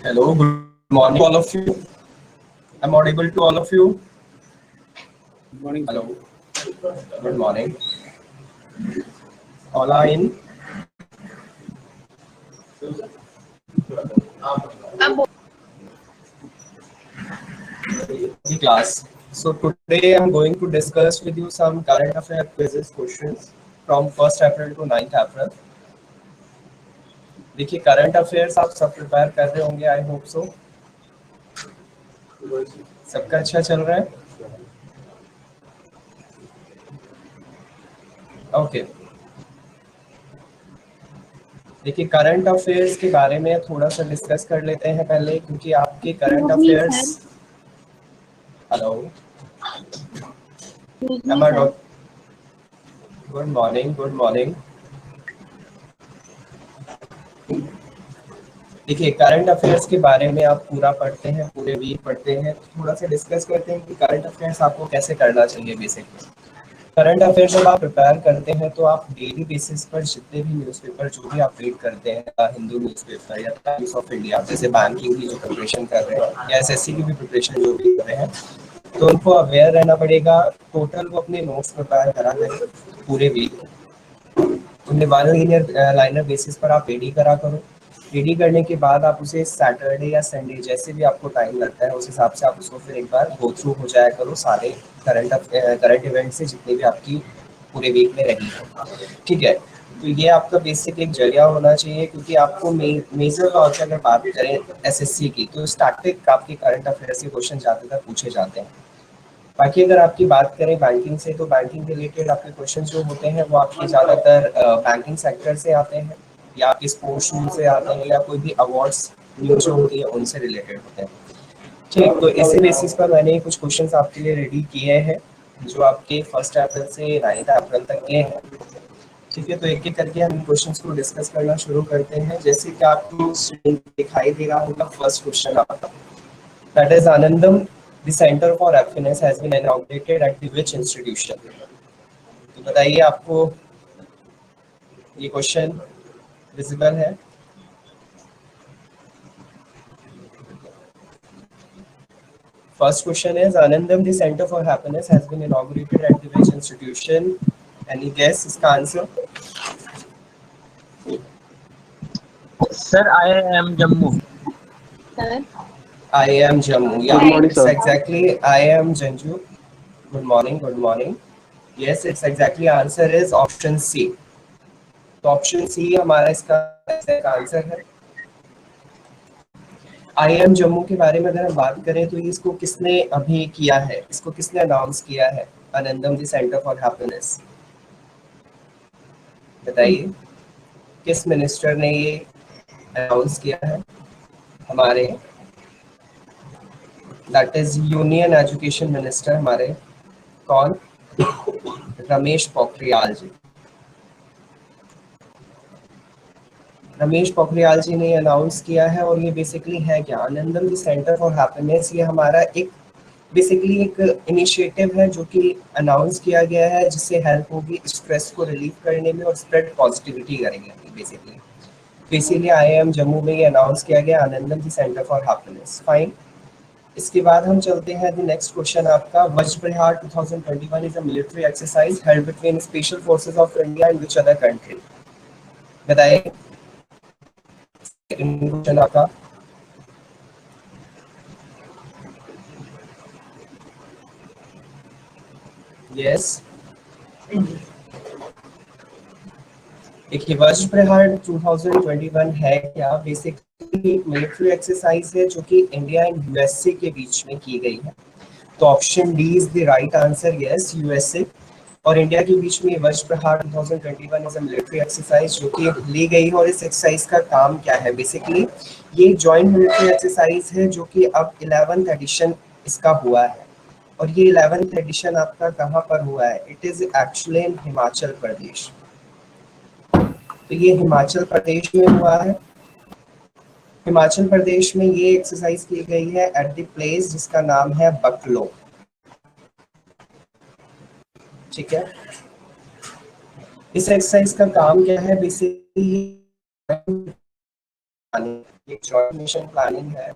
Hello, good morning, all of you. I'm audible to all of you. Good morning, sir. Hello, good morning. All are in the class. So today I'm going to discuss with you some current affair quizzes questions from 1st April to 9th April. देखिए current affairs आप सब prepare कर रहे होंगे I hope so सबका अच्छा चल रहा है ओके देखिए करंट अफेयर्स के बारे में थोड़ा सा डिस्कस कर लेते हैं पहले क्योंकि आपके current affairs hello am I dot good morning good morning देखिए करंट अफेयर्स के बारे में आप पूरा पढ़ते हैं पूरे वीक पढ़ते हैं थोड़ा सा डिस्कस करते हैं कि करंट अफेयर्स आपको कैसे करना चाहिए बेसिकली करंट अफेयर जब आप प्रिपेयर करते हैं तो आप डेली बेसिस पर जितने भी न्यूज़पेपर जो भी आप रीड करते हैं हिंदू न्यूज़पेपर या टाइम्स ऑफ इंडिया जैसे बैंकिंग की जो प्रिपरेशन कर रहे हैं या एसएससी की भी प्रिपरेशन जो भी कर रहे हैं तो उनको अवेयर रहना पड़ेगा टोटल वो अपने नोट्स प्रिपेयर करा करें पूरे वीक उन्हें वन लीनियर लाइनर बेसिस पर आप रेडी करा करो रेडी करने के बाद आप उसे सैटरडे या संडे जैसे भी आपको टाइम लगता है उस हिसाब से आप उसको फिर एक बार गो थ्रू हो जाया करो सारे करंट इवेंट से जितने भी आपकी पूरे वीक में रही है ठीक है तो ये आपका बेसिक एक जरिया होना चाहिए क्योंकि आपको मेजर तौर पर अगर बात करें एसएससी की तो स्टैटिक आपके करंट अफेयर्स के क्वेश्चन ज़्यादातर पूछे जाते हैं बाकी अगर आपकी बात करें बैंकिंग से तो बैंकिंग रिलेटेड आपके क्वेश्चन जो होते हैं वो आपके ज़्यादातर बैंकिंग सेक्टर से आते हैं या आपके स्पोर्ट्स न्यूज से आते हैं या कोई भी अवार्ड्स न्यूज जो होती है उनसे रिलेटेड होते हैं ठीक तो इसी बेसिस पर मैंने कुछ क्वेश्चंस आपके लिए रेडी किए हैं जो आपके 1 अप्रैल से 9 अप्रैल तक के हैं ठीक है तो एक एक करके हम क्वेश्चंस को डिस्कस करना शुरू करते हैं जैसे कि आपको दिखाई दे रहा होगा फर्स्ट क्वेश्चन आपका that is Anandam, the Center for Happiness has been inaugurated at the which institution? तो बताइए आपको ये क्वेश्चन विजिबल है first question is Anandam, the Center for Happiness has been inaugurated at the which institution? Any guess इसका answer Sir, I am Jammu. I am Jammu. Good Yeah, morning, it's sir. exactly I am Janju. Good morning. Good morning. Yes, it's exactly answer is option C. तो option C हमारा इसका answer है IM Jammu के बारे में अगर हम बात करें तो इसको किसने अभी किया है इसको किसने अनाउंस किया है आनंदम द सेंटर फॉर हैप्पीनेस बताइए किस मिनिस्टर ने ये अनाउंस किया है हमारे that is union education minister हमारे कौन रमेश पोखरियाल जी रमेश पोखरियाल जी ने अनाउंस किया है और ये बेसिकली है क्या आनंदम द सेंटर फॉर हैप्पीनेस ये हमारा एक बेसिकली एक इनिशिएटिव है जो कि अनाउंस किया गया है जिससे हेल्प होगी स्ट्रेस को रिलीव करने में और स्प्रेड पॉजिटिविटी करेंगे बेसिकली तो इसीलिए आईआईएम जम्मू में ये अनाउंस किया गया Anandam the centre for happiness fine इसके बाद हम चलते हैं द नेक्स्ट क्वेश्चन आपका Vajraprahar 2021 is a military exercise held between special forces of India and which other country बताइए क्वेश्चन आपका यस देखिए वज्रप्रहार 2021 है क्या बेसिकली एक मिलिट्री एक्सरसाइज है जो कि इंडिया एंड यूएसए के बीच में की गई है तो option D is the right answer yes USA और इंडिया के बीच में Vajra Prahar 2021 is a military exercise जो कि ली गई है और इस एक्सरसाइज का काम क्या है बेसिकली ये जॉइंट मिलिट्री एक्सरसाइज है जो कि अब 11th एडिशन इसका हुआ है और ये 11th एडिशन आपका कहाँ पर हुआ है it is actually in Himachal Pradesh तो ये हिमाचल प्रदेश में हुआ है हिमाचल प्रदेश में ये एक्सरसाइज की गई है एट द प्लेस जिसका नाम है बकलो ठीक है इस एक्सरसाइज का काम क्या है बेसिकली प्लानिंग, एक जॉइंट मिशन प्लानिंग है।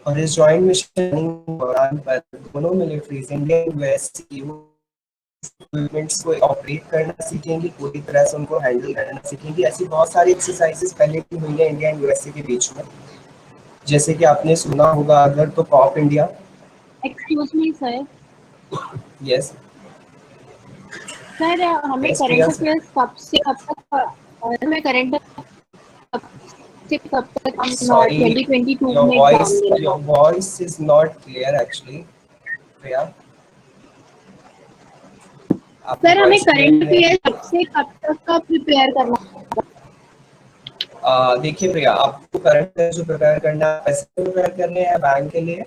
और इस जॉइंट मिशन के दौरान पर दोनों मिलिट्रीज इंडिया यूएस इक्विपमेंट्स को ऑपरेट करना सीखेंगी, पूरी तरह से उनको हैंडल करना सीखेंगी। ऐसी बहुत सारी एक्सरसाइजेस पहले की हुई है इंडिया एंड यूएसए के बीच में, जैसे कि आपने सुना होगा अगर तो cop India. Excuse me sir. Yes sir हमें यस प्रिया करंट अफेयर्स कब से कब तक हमें करंट से कब तक हम सॉरी 2022 में एग्जाम देना your voice is not clear actually Priya. Sir हमें करंट अफेयर्स कब से कब तक का प्रिपेयर करना? देखिए प्रिया, आपको करंट जो प्रिपेयर करना है पैसे प्रिपेयर करने हैं बैंक के लिए?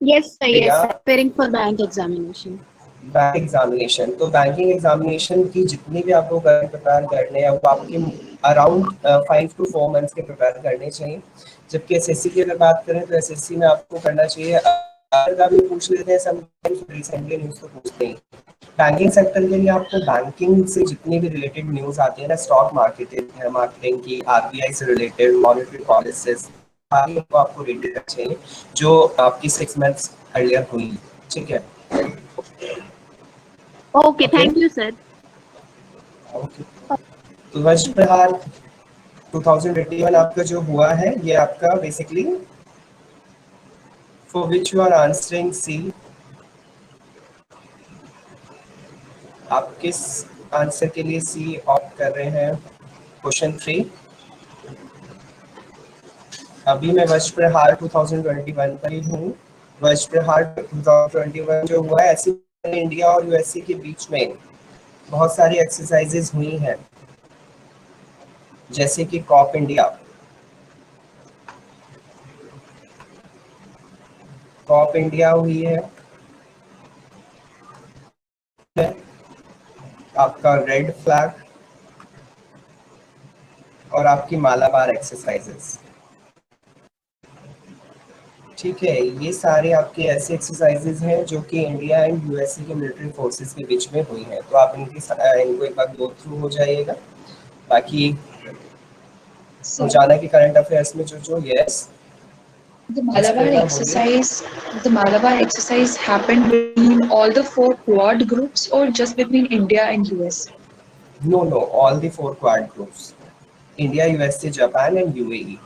Yes sir, yes Priya, sir, preparing for bank examination. Bank examination, तो बैंकिंग एग्जामिनेशन की जितनी भी आपको करंट प्रिपेयर करने हैं वो आपके अराउंड 5 to 4 मंथ्स के प्रिपेयर करने चाहिए। जबकि एसएससी की अगर बात करें तो एसएससी में आपको करना चाहिए, का भी पूछ लेते हैं समटाइम्स, रिसेंटली न्यूज़ तो पूछते हैं। बैंकिंग सेक्टर के लिए आपको बैंकिंग से जितनी भी रिलेटेड न्यूज़ आती है ना, स्टॉक मार्केटिंग की, आरबीआई से रिलेटेड मॉनेटरी पॉलिसीज, सारी आपको रीड करना चाहिए जो आपकी 6 मंथ्स अर्लियर हुई। ठीक है, okay, thank you sir. Okay. तो वज्र प्रहार 2021 आपका जो हुआ है ये आपका basically for which you are answering see, आप किस आंसर के लिए सी ऑप्ट कर रहे हैं? क्वेश्चन 3। अभी मैं वज्र प्रहार 2021 पर ही हूँ। वज्र प्रहार 2021 जो हुआ है, ऐसे इंडिया और यूएसए के बीच में बहुत सारी एक्सरसाइजेज हुई हैं, जैसे कि कॉप इंडिया, कॉप इंडिया हुई है, आपका रेड फ्लैग और आपकी मालाबार एक्सरसाइजेस। ठीक है, ये सारे आपके ऐसे एक्सरसाइजेज हैं जो कि इंडिया एंड यूएसए के मिलिट्री फोर्सेस के बीच में हुई हैं, तो आप इनको एक बार गो थ्रू हो जाइएगा। बाकी रोजाना के करंट अफेयर्स में जो yes The Malabar exercise, the Malabar exercise happened between all the 4 Quad groups or just between India and US? No, all the 4 Quad groups, India, USA, Japan and UAE.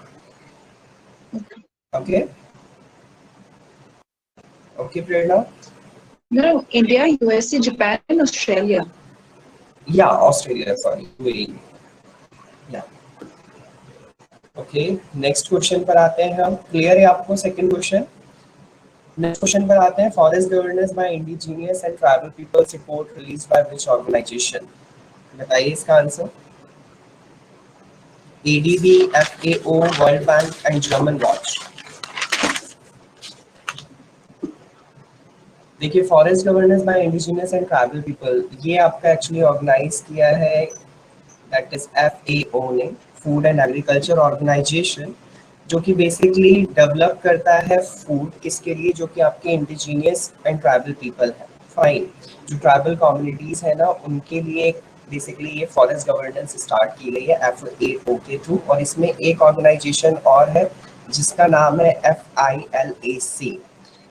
Okay, okay Prerna? No, India, USA, Japan and Australia. Yeah, Australia, sorry, UAE. Yeah. Okay, next question पर आते हैं हम। Clear है आपको second question? Next question पर आते हैं। Forest governance by indigenous and tribal peoples report release by which organisation? बताइए इसका answer. ADB, FAO, World Bank and German Watch. देखिए, forest governance by indigenous and tribal people, ये आपका actually organise किया है, दैट इज एफएओ ने, food and agriculture organisation, जो कि बेसिकली डेवलप करता है फूड किसके लिए, जो कि आपके इंडिजीनियस एंड ट्राइबल पीपल है। फाइन, जो ट्राइबल कम्युनिटीज है ना उनके लिए बेसिकली ये फॉरेस्ट गवर्नेंस स्टार्ट की गई है एफएओ के थ्रू। और इसमें एक ऑर्गेनाइजेशन और है जिसका नाम है FILAC।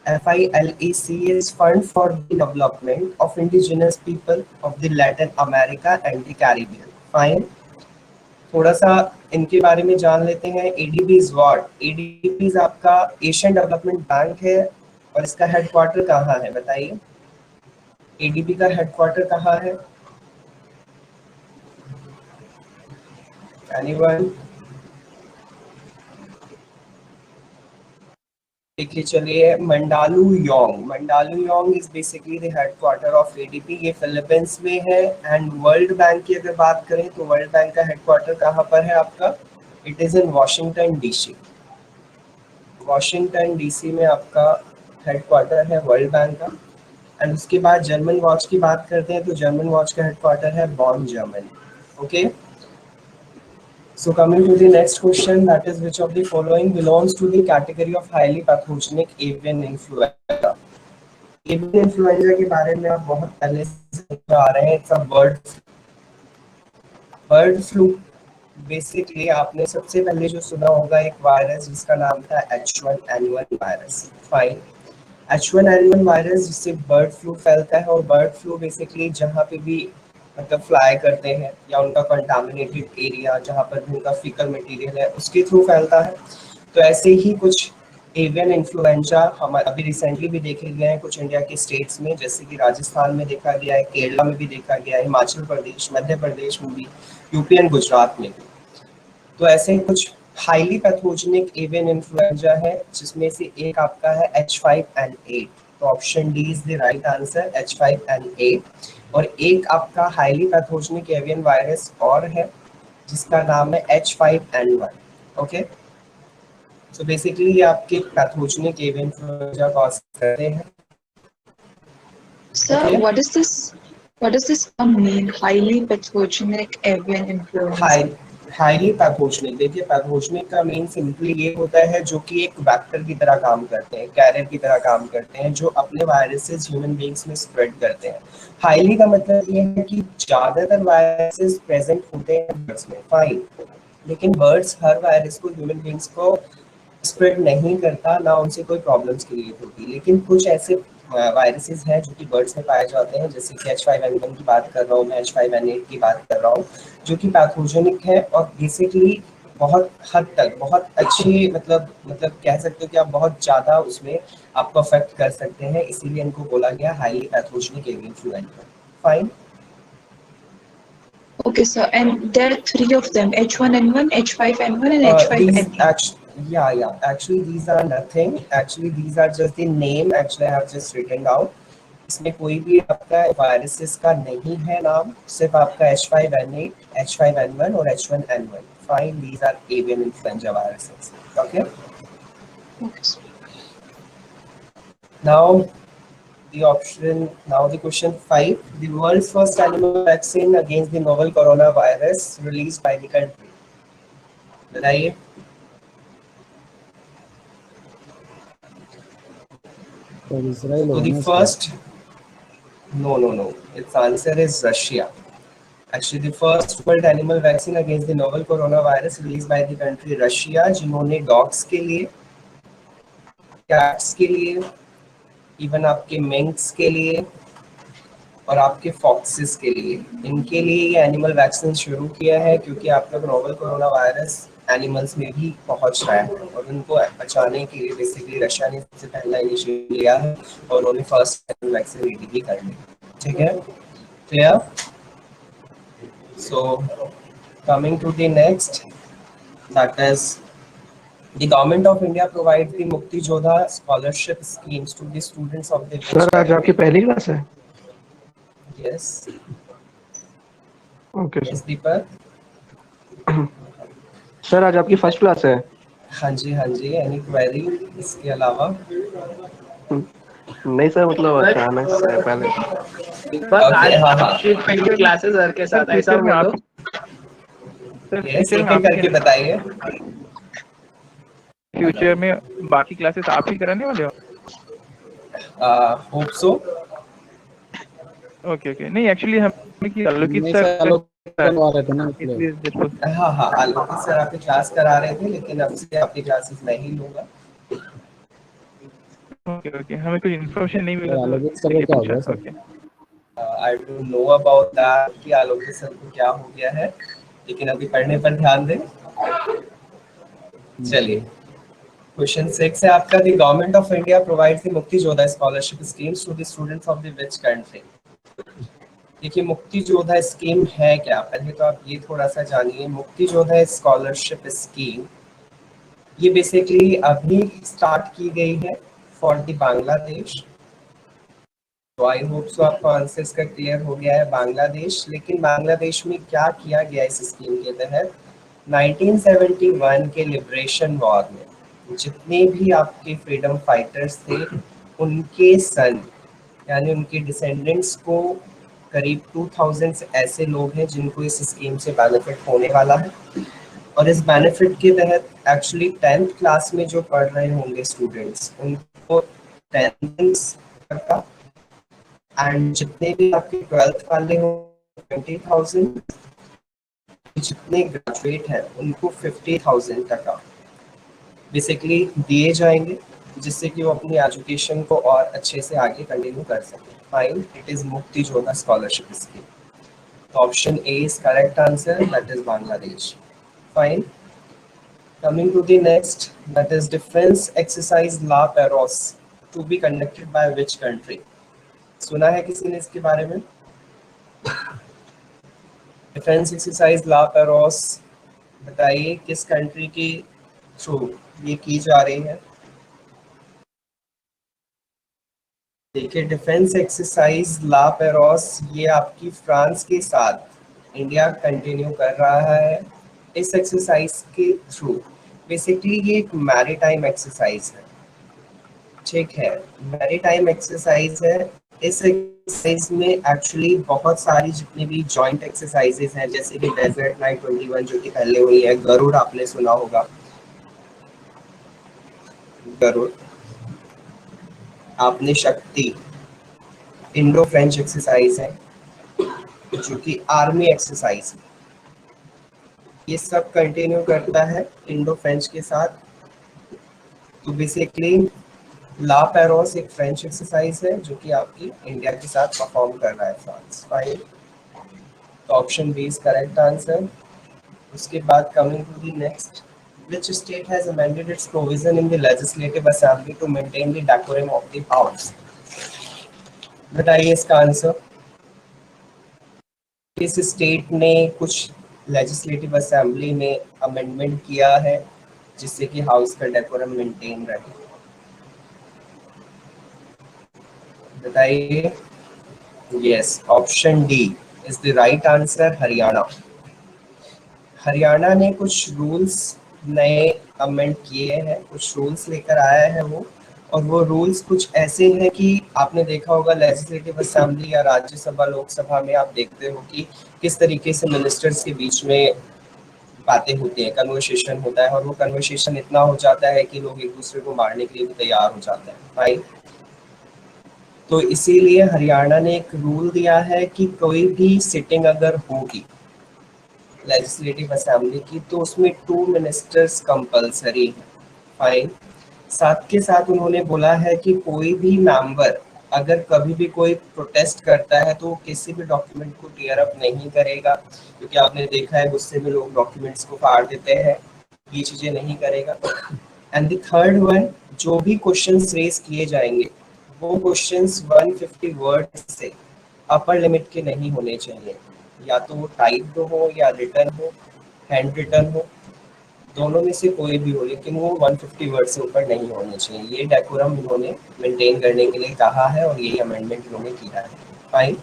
FILAC is Fund for the Development of Indigenous People of the Latin America and the Caribbean. Fine, थोड़ा सा इनके बारे में जान लेते हैं। ADB is what? ADB is आपका एशियन डेवलपमेंट बैंक है और इसका हेडक्वार्टर कहाँ है बताइए? एडीबी का हेडक्वार्टर कहाँ है? एनीवन? देखिए चलिए, Mandaluyong is basically the headquarter of ADB. ये फिलीपींस में है। एंड वर्ल्ड बैंक की अगर बात करें तो वर्ल्ड बैंक का हेडक्वार्टर कहाँ पर है आपका? It is in Washington DC. Washington DC में आपका हेडक्वार्टर है वर्ल्ड बैंक का। एंड उसके बाद जर्मन वॉच की बात करते हैं तो जर्मन वॉच का हेडक्वार्टर है Bonn, Germany. Okay, so coming to the next question, that is which of the following belongs to the category of highly pathogenic avian influenza? Avian influenza के बारे में आप बहुत पहले से आ रहे हैं। It's a bird flu. Basically आपने सबसे पहले जो सुना होगा एक वायरस जिसका नाम था H1N1 virus. Fine. H1N1 virus जिससे बर्ड फ्लू फैलता है, और बर्ड फ्लू बेसिकली जहाँ पे भी मतलब फ्लाई करते हैं या उनका कंटामिनेटेड एरिया जहाँ पर भी उनका फीकल मटेरियल है उसके थ्रू फैलता है। तो ऐसे ही कुछ एवियन इन्फ्लुएंजा हम अभी रिसेंटली भी देखे गए हैं कुछ इंडिया के स्टेट्स में, जैसे कि राजस्थान में देखा गया है, केरला में भी देखा गया है, हिमाचल प्रदेश, मध्य प्रदेश में भी, यूपी एंड गुजरात में भी। तो ऐसे ही कुछ हाईली पैथोजेनिक एवियन इन्फ्लुएंजा है जिसमें से एक आपका है H5N8। तो option D is the right answer, H5N8। और एक आपका हाईली पैथोजेनिक एवियन वायरस और है जिसका नाम है H5N1। ओके, सो बेसिकली ये आपके पैथोजेनिक एवियन इन्फ्लुएंजा कॉज करते हैं। Sir, Okay. what does this term mean? Highly pathogenic avian influenza. Highly pathogenic, देखिए पैथोजेनिक का मीन सिंपली ये होता है जो कि एक वेक्टर की तरह काम करते हैं, कैरियर की तरह काम करते हैं, जो अपने वायरसेस ह्यूमन बींग्स में स्प्रेड करते हैं। हाईली का मतलब ये है कि ज्यादातर वायरसेस प्रेजेंट होते हैं बर्ड्स में। फाइन। लेकिन बर्ड्स हर वायरस को ह्यूमन बींग्स को स्प्रेड नहीं करता, ना उनसे कोई प्रॉब्लम्स क्रिएट होती। लेकिन कुछ ऐसे वायरसेस हैं जो कि बर्ड्स में पाए जाते हैं, जैसे कि H5N1 की बात कर रहा हूँ मैं, H5N8 की बात कर रहा हूँ, जो कि पैथोजेनिक है और बेसिकली बहुत हद तक बहुत अच्छी मतलब कह सकते हो कि आप बहुत ज़्यादा उसमें आपको अफेक्ट कर सकते हैं, इसीलिए इनको बोला गया highly pathogenic avian influenza. Fine. Okay, sir. And there are three of them: H1N1, H5N1, and These H5N8. actually these are nothing. Actually these are just the name. Actually I have just written down. इसमें कोई भी आपका viruses का नहीं है नाम, सिर्फ आपका H5N8, H5N1 और H1N1। Fine, these are avian influenza viruses. Okay. Okay, sir. Now the question 5. The world's first animal vaccine against the novel coronavirus released by the country. बताइए। So the first, no. Its answer is Russia. Actually, the first world animal vaccine against the novel coronavirus released by the country Russia, जिन्होंने dogs के लिए, cats के लिए, even आपके मिंक्स के लिए और आपके फॉक्सेस के लिए, इनके लिए ये एनिमल वैक्सीन शुरू किया है, क्योंकि आपका नोवल कोरोना वायरस एनिमल्स में भी पहुंच रहा है और उनको बचाने के लिए बेसिकली रशिया ने सबसे पहला इनिशिएटिव लिया है और उन्होंने फर्स्ट एनिमल वैक्सीन रेडी भी कर ली। ठीक है, clear? So coming to the next, that is the government of India provides the Mukti Jodha scholarship schemes to the students of the sir आज आपकी पहली क्लास है? Yes. ओके Yes, दीपक। Sir आज आपकी फर्स्ट क्लास है? हाँ जी, any query इसके अलावा? नहीं सर, मतलब अचानक से पहले बस आज हाँ। पहली क्लासेस सर के साथ ऐसा में बोलो। Yes, एक एक करके बताइए। फ्यूचर में बाकी क्लासेस आप ही कराने वाले हो? Hope so. ओके नहीं एक्चुअली हमें कि आलोकित सर करवा रहे थे ना, इसलिए हाँ, आलोकित सर आपकी क्लास करा रहे थे, लेकिन अब से आपकी क्लासेस मैं ही लूंगा। ओके हमें कोई इन्फॉर्मेशन नहीं मिला। आलोकित सर को क्या हो गया sir? Okay I don't know about that कि आलोकित सर को क्या हो गया है, लेकिन अभी पढ़ने पर ध्यान दें। चलिए, क्वेश्चन 6 है आपका। The government of India provides the Mukti Jodha scholarship schemes to the students of the which country. देखिए, मुक्ति जोधा स्कीम है क्या, पहले तो आप ये थोड़ा सा जानिए। मुक्ति जोधा स्कॉलरशिप स्कीम ये बेसिकली अभी स्टार्ट की गई है फॉर द बांग्लादेश। तो आई होप सो आपको आंसर इसका क्लियर हो गया है, बांग्लादेश। लेकिन बांग्लादेश में क्या किया गया इस स्कीम के तहत, 1971 के लिबरेशन वॉर में जितने भी आपके फ्रीडम फाइटर्स थे उनके सन यानी उनके डिसेंडेंट्स को करीब 2000 ऐसे लोग हैं जिनको इस स्कीम से बेनिफिट होने वाला है। और इस बेनिफिट के तहत एक्चुअली 10th क्लास में जो पढ़ रहे होंगे स्टूडेंट्स, उनको 10th का एंड जितने भी आपके 12th वाले हो 20,000, जितने ग्रेजुएट हैं उनको 50,000 टका बेसिकली दिए जाएंगे, जिससे कि वो अपनी एजुकेशन को और अच्छे से आगे कंटिन्यू कर सकें. फाइन, इट इज मुक्ति Jodha scholarship scheme. Option A is correct answer, that is Bangladesh. Fine. Coming to the next, that is defense exercise La Perouse to be conducted by which country? सुना है किसी ने इसके बारे में? डिफेंस एक्सरसाइज ला पेरोस, बताइए किस कंट्री के थ्रू ये की जा रही है? देखिए, डिफेंस एक्सरसाइज ला पेरोस ये आपकी फ्रांस के साथ इंडिया कंटिन्यू कर रहा है. इस एक्सरसाइज के थ्रू बेसिकली ये एक मैरीटाइम एक्सरसाइज है. ठीक है, मैरीटाइम एक्सरसाइज है. इस एक्सरसाइज में एक्चुअली बहुत सारी जितनी भी जॉइंट एक्सरसाइजेस हैं, जैसे कि डेजर्ट नाइट 21 जो कि पहले हुई है, गरुड़ आपने सुना होगा, गरुड़, आपने शक्ति, इंडो फ्रेंच एक्सरसाइज है जो कि आर्मी एक्सरसाइज है. ये सब कंटिन्यू करता है इंडो फ्रेंच के साथ. तो बेसिकली ला पेरोस एक फ्रेंच एक्सरसाइज है जो कि आपकी इंडिया के साथ परफॉर्म कर रहा है फ्रांस. फाइन, तो option B is correct answer. उसके बाद coming to the next, which state has amended its provision in the legislative assembly to maintain the decorum of the house? बताइए इसका आंसर. किस स्टेट ने कुछ लेजिस्लेटिव असेंबली में amendment किया है जिससे कि हाउस का डेकोरम मेंटेन रहे? बताइए. Yes, option D is the right answer, Haryana. Haryana ने कुछ रूल्स नए अमेंड किए हैं, कुछ रूल्स लेकर आया है वो, और वो रूल्स कुछ ऐसे हैं कि आपने देखा होगा लेजिस्लेटिव असेंबली या राज्यसभा लोकसभा में आप देखते हो कि किस तरीके से मिनिस्टर्स के बीच में बातें होती हैं, कन्वर्सेशन होता है, और वो कन्वर्सेशन इतना हो जाता है कि लोग एक दूसरे को मारने के लिए भी तैयार हो जाते हैं. राइट, तो इसीलिए हरियाणा ने एक रूल दिया है कि कोई भी सिटिंग अगर होगी लेजिस्लेटिव असेंबली की तो उसमें 2 मिनिस्टर्स कंपलसरी है. फाइन. साथ के साथ उन्होंने बोला है कि कोई भी मेंबर अगर कभी भी कोई प्रोटेस्ट करता है तो किसी भी डॉक्यूमेंट को टीयर अप नहीं करेगा, क्योंकि आपने देखा है गुस्से में लोग डॉक्यूमेंट्स को फाड़ देते हैं. ये चीजें नहीं करेगा. एंड द थर्ड वन, जो भी क्वेश्चंस रेज किए जाएंगे वो क्वेश्चंस 150 वर्ड से अपर लिमिट के नहीं होने चाहिए. या तो वो टाइप्ड हो या रिटन हो, हैंड रिटन हो, दोनों में से कोई भी हो, लेकिन वो 150 वर्ड से ऊपर नहीं होने चाहिए. ये डेकोरम इन्होंने मेंटेन करने के लिए कहा है और यही अमेंडमेंट इन्होंने किया है. Fine,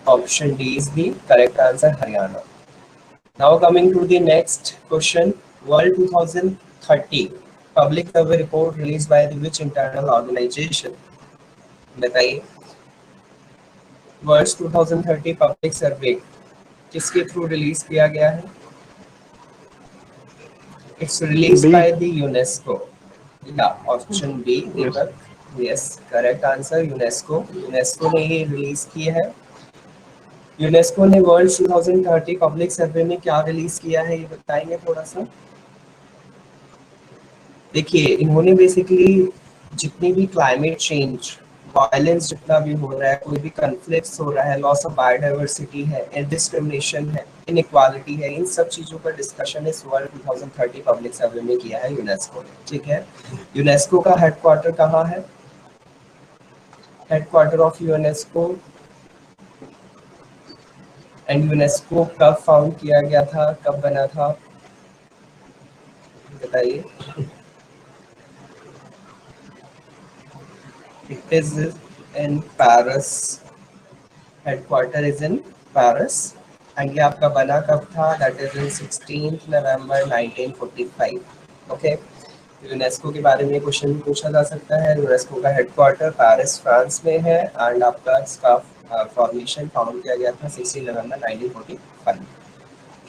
option D is the correct answer, Haryana. Now coming to the next question, world 2030 public survey report release by the which internal organisation? बताइए. वर्ल्ड 2030 पब्लिक सर्वे किसके थ्रू रिलीज किया गया है? It's release by the UNESCO. या option B, Deepak. Yes, correct answer, UNESCO. UNESCO ने ये release की है. यूनेस्को ने वर्ल्ड 2030 पब्लिक सर्वे में क्या रिलीज किया है ये बताएंगे थोड़ा सा? देखिए, इन्होंने बेसिकली जितनी भी क्लाइमेट चेंज, वायलेंस जितना भी हो रहा है, कोई भी कन्फ्लिक्ट्स हो रहा है, लॉस ऑफ बायोडाइवर्सिटी है, डिस्क्रिमिनेशन है, इनइक्वालिटी है, इन सब चीज़ों पर डिस्कशन इस वर्ल्ड 2030 पब्लिक सर्वे में किया है यूनेस्को ने. ठीक है, यूनेस्को का हेडक्वार्टर कहाँ है? Headquarter of UNESCO, and UNESCO कब फाउंड किया गया था, कब बना था, बताइए. It is in Paris. Headquarter is in Paris. And ये आपका बना कब था? That is in 16th November 1945. Okay. UNESCO के बारे में क्वेश्चन पूछा जा सकता है. यूनेस्को का हेडक्वार्टर पेरिस फ्रांस में है, एंड आपका इसका फॉर्मेशन फाउंड किया गया था 16 नवंबर 1945.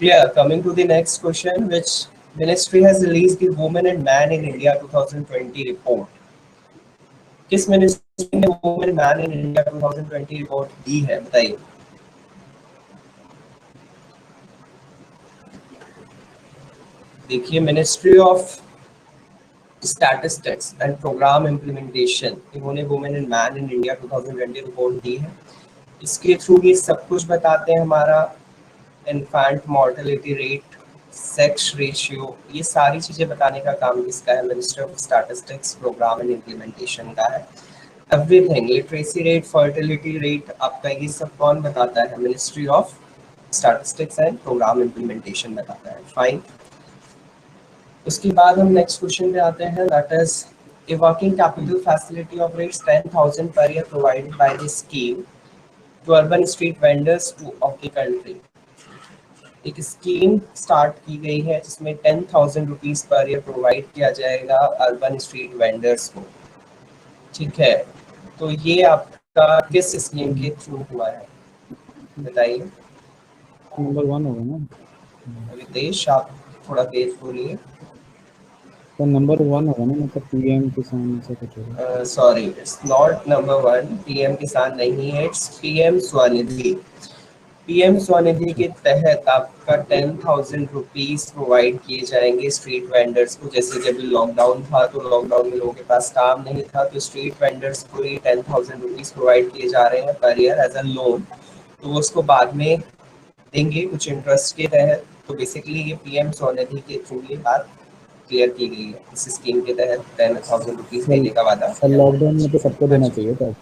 Clear. Coming to the next question, which ministry has released the Women and Man in India 2020 report? किस ministry women man in India 2020 report दी है, बताइए। देखिए, ministry of statistics and programme implementation, इन्होंने women and man in India 2020 report दी है। इसके through ये सब कुछ बताते हैं, हमारा infant mortality rate, sex ratio, ये सारी चीज़ें बताने का काम किसका है? Ministry of statistics, programme and implementation का है। Everything, literacy rate, fertility rate, आपका ये सब कौन बताता है? Ministry of statistics and programme implementation बताता है। फाइन। उसके बाद हम नेक्स्ट क्वेश्चन पे आते हैं, that is a working capital facility operates 10,000 per year provided by the scheme to urban street vendors of the country. एक स्कीम स्टार्ट की गई है जिसमें 10,000 रुपीज पर ईयर प्रोवाइड किया जाएगा अर्बन स्ट्रीट वेंडर्स को, ठीक है। तो ये आपका किस स्कीम के थ्रू हुआ है, बताइए। नंबर 1 होगा ना? रितेश, आप थोड़ा तेज बोलिए। तो नंबर 1 होगा ना, मतलब पीएम किसान ऐसा कुछ होगा। Sorry, it's not number 1, PM किसान नहीं है, it's PM Svanidhi. PM Svanidhi के तहत आपका 10,000 रुपीज प्रोवाइड किए जाएंगे स्ट्रीट वेंडर्स को। जैसे जब लॉकडाउन था तो लॉकडाउन में लोगों के पास काम नहीं था, तो स्ट्रीट वेंडर्स को ये 10,000 रुपीज प्रोवाइड किए जा रहे हैं per year as a loan. तो वो उसको बाद में देंगे कुछ इंटरेस्ट के तहत। तो बेसिकली ये पीएम स्वनिधि के थ्रू ये बात क्लियर की गई है। इस स्कीम के तहत 10,000 रुपीज देने का वादा। लॉकडाउन में तो सबको देना चाहिए था।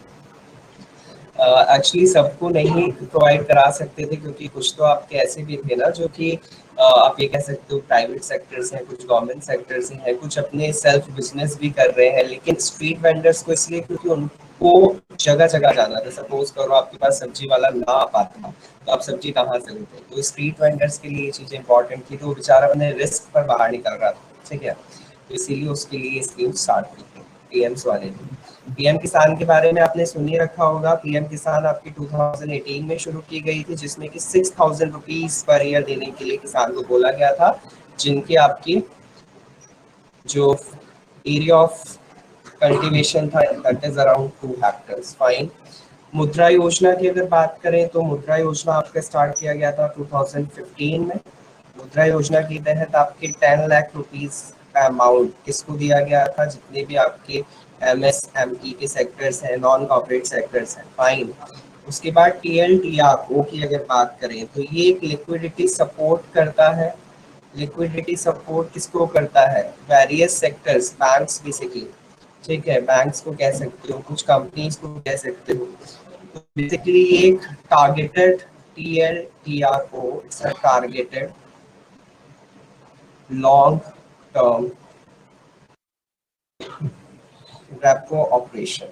एक्चुअली सबको नहीं प्रोवाइड करा सकते थे, क्योंकि कुछ तो आपके ऐसे भी थे ना जो कि आप ये कह सकते हो प्राइवेट सेक्टर से हैं, कुछ गवर्नमेंट सेक्टर से हैं, कुछ अपने सेल्फ बिजनेस भी कर रहे हैं। लेकिन स्ट्रीट वेंडर्स को इसलिए क्योंकि उनको जगह जगह जाना था। सपोज करो आपके पास सब्जी वाला ना आ पाता तो आप सब्जी कहाँ से लेते? तो स्ट्रीट वेंडर्स के लिए ये चीज़ें इंपॉर्टेंट थी, तो वो बेचारा अपने रिस्क पर बाहर निकल रहा था, ठीक है। तो इसीलिए उसके लिए स्कीम स्टार्ट की थी पीएम स्वनिधि। पीएम किसान के बारे में आपने सुन ही रखा होगा। पीएम किसान आपकी 2018 में शुरू की गई थी, जिसमें कि 6,000 रुपीज पर ईयर देने के लिए किसान को बोला गया था, जिनके आपकी जो एरिया ऑफ कल्टीवेशन था that is around 2 hectares. Fine. मुद्रा योजना की अगर बात करें तो मुद्रा योजना आपका स्टार्ट किया गया था 2015 में। मुद्रा योजना के तहत आपके 10 लाख रुपीज का अमाउंट किसको दिया गया था? जितने भी आपके एमएसएमई के सेक्टर्स हैं, नॉन कॉर्पोरेट सेक्टर्स हैं। फाइन। उसके बाद टीएलटीआरओ की अगर बात करें तो ये एक लिक्विडिटी सपोर्ट करता है। लिक्विडिटी सपोर्ट किसको करता है? वेरियस सेक्टर्स, बैंक्स बेसिकली, ठीक है। बैंक्स को कह सकते हो, कुछ कंपनीज को कह सकते हो। तो बेसिकली एक targeted TLTRO, it's a targeted long term repo operation,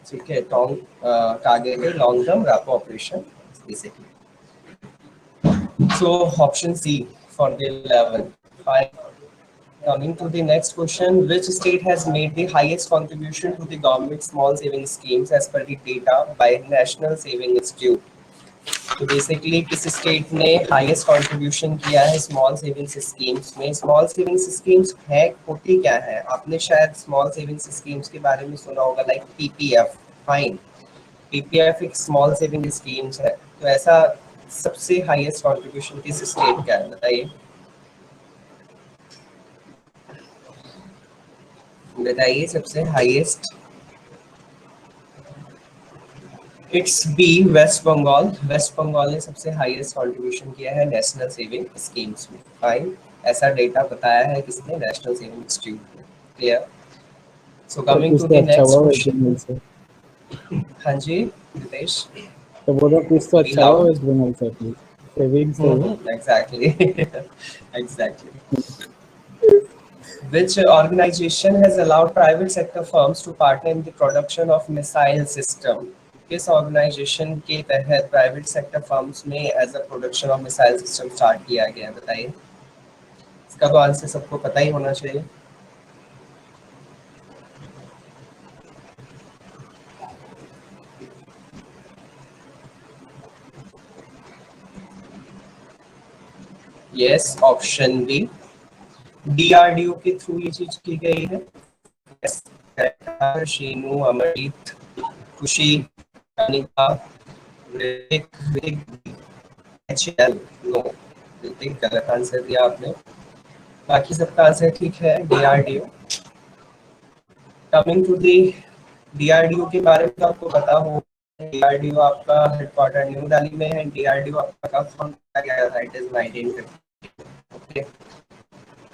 ठीक है। Targeted long term repo operation basically. So option C for the 11. Fine. Coming to the next question, which state has made the highest contribution to the government small saving schemes as per the data by National Saving Institute? तो basically किस state ने highest contribution किया है small savings schemes में? Small savings schemes है, होती क्या है? आपने शायद स्मॉल सेविंग्स स्कीम्स के बारे में सुना होगा, लाइक पीपीएफ। फाइन। पीपीएफ एक स्मॉल सेविंग स्कीम्स है। तो ऐसा सबसे हाईएस्ट कंट्रीब्यूशन किस स्टेट का है, बताइए। बताइए सबसे highest. It's B, West Bengal. West Bengal ने सबसे हाईएस्ट कंट्रीब्यूशन किया है नेशनल सेविंग स्कीम्स में। फाइन। ऐसा डेटा बताया है किसने? नेशनल सेविंग इंस्टीट्यूट ने। Clear. So coming to the next question. हाँ जी रितेश, तो बोलो कुछ तो अच्छा हो वेस्ट बंगाल से please. Savings exactly exactly. Which organization has allowed private sector firms to partner in the production of missile system? किस ऑर्गेनाइजेशन के तहत प्राइवेट सेक्टर फर्म्स ने as a production of missile system start किया गया, बताइए। इसका तो आंसर सबको पता ही होना चाहिए। यस, ऑप्शन बी, डीआरडीओ के थ्रू ये चीज की गई है। शीनू, अमरजीत, खुशी, अनिका, ऋतिक, HL, नो, ऋतिक गलत आंसर दिया आपने। बाकी सबका आंसर ठीक है, DRDO। Coming to the DRDO के बारे में तो आपको पता हो, DRDO आपका हेडक्वार्टर न्यू दिल्ली में है। DRDO आपका कब फाउंड किया गया था? It is 1950। Okay,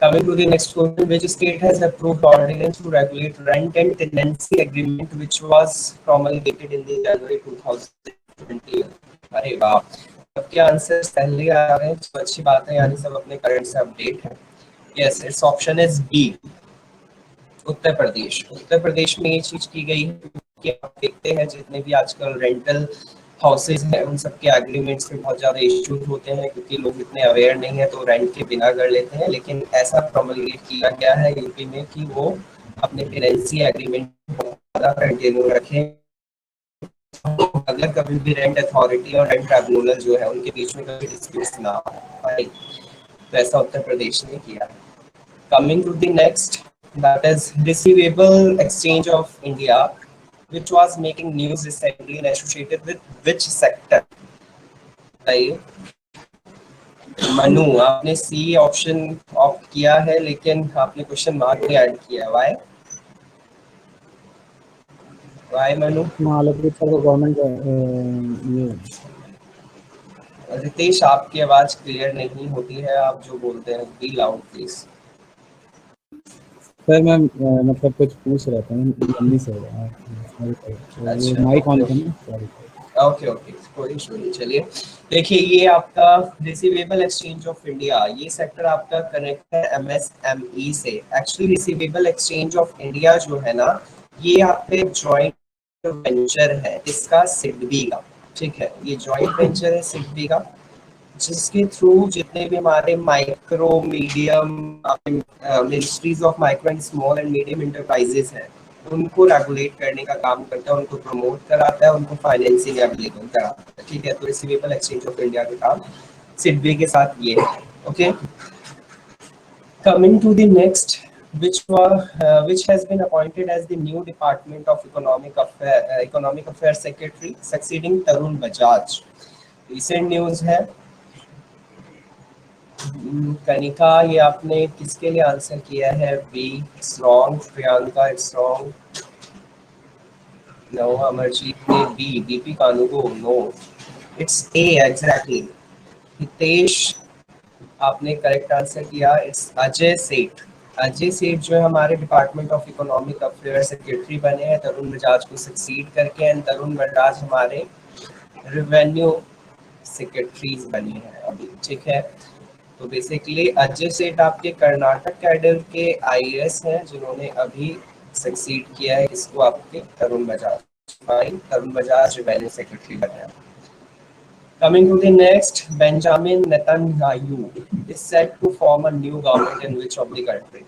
coming to the next question, which state has approved ordinance to regulate rent and tenancy agreement which was promulgated in the January 2020? अरे वाह, सबके आंसर्स पहले आ रहे हैं, तो अच्छी बात है, यानी सब अपने करंट से अपडेट है। Yes, it's option is B, Uttar Pradesh. Uttar Pradesh में ये चीज की गई है कि आप देखते हैं जितने भी आजकल रेंटल हाउसेज हैं उन सब के एग्रीमेंट्स में बहुत ज़्यादा इश्यूज होते हैं, क्योंकि लोग इतने अवेयर नहीं है तो रेंट के बिना कर लेते हैं। लेकिन ऐसा प्रोमलगेट किया गया है यूपी में कि वो अपने टेनेंसी एग्रीमेंट बहुत ज़्यादा कंटिन्यू रखें। अगर कभी भी रेंट अथॉरिटी और रेंट ट्रिब्यूनल जो है उनके बीच में कभी डिस्प्यूट ना हो, तो ऐसा उत्तर प्रदेश ने किया। Coming to the next, that is Receivable Exchange of India, which was making news recently and associated with which sector? बताइए। मनु, आपने सी ऑप्शन ऑप्ट किया है, लेकिन आपने क्वेश्चन मार्क भी ऐड किया है। व्हाई मनु? मालूम सर गवर्नमेंट ये रितेश, आपकी आवाज क्लियर नहीं होती है, आप जो बोलते हैं बी लाउड प्लीज। सर मैं मतलब कुछ पूछ रहा था, मम्मी से अच्छा, माइक ऑन करना। सॉरी। ओके, कोई इशू नहीं। चलिए देखिए, ये आपका रिसीवेबल एक्सचेंज ऑफ इंडिया, ये सेक्टर आपका कनेक्ट है MSME से। Actually receivable exchange of India जो है ना, ये आपके जॉइंट वेंचर है इसका सिडबी का, ठीक है। ये जॉइंट वेंचर है सिडबी का, जिसके थ्रू जितने भी हमारे micro medium ministries of micro and small and medium enterprises हैं उनको रेगुलेट करने का काम करता है, उनको प्रमोट कराता है, उनको फाइनेंसिंग अवेलेबल कराता है, ठीक है। तो रिसीवेबल एक्सचेंज ऑफ इंडिया का काम सिडबी के साथ ये है। Okay, coming to the next, which has been appointed as the new Department of Economic Affairs Secretary, succeeding Tarun Bajaj. Recent news है। कनिका, ये आपने किसके लिए आंसर किया है? B, it's wrong. Priyanka, it's wrong. No, Amarjeet ने B, BP Kanungo, no, it's A exactly. Hitesh, आपने correct answer किया, इट्स अजय सेठ। अजय सेठ जो है हमारे department of economic affair secretary बने हैं तरुण बजाज को सक्सीड करके, एंड तरुण बजाज हमारे रेवेन्यू सेक्रेटरीज बने हैं अभी, ठीक है। तो बेसिकली अजय सेठ आपके कर्नाटक कैडर के IAS हैं जिन्होंने अभी सक्सीड किया है इसको, आपके Tarun Bajaj. Fine, Tarun Bajaj revenue secretary बने हैं। Coming to the next, Benjamin Netanyahu is set to form a new government in which of the country?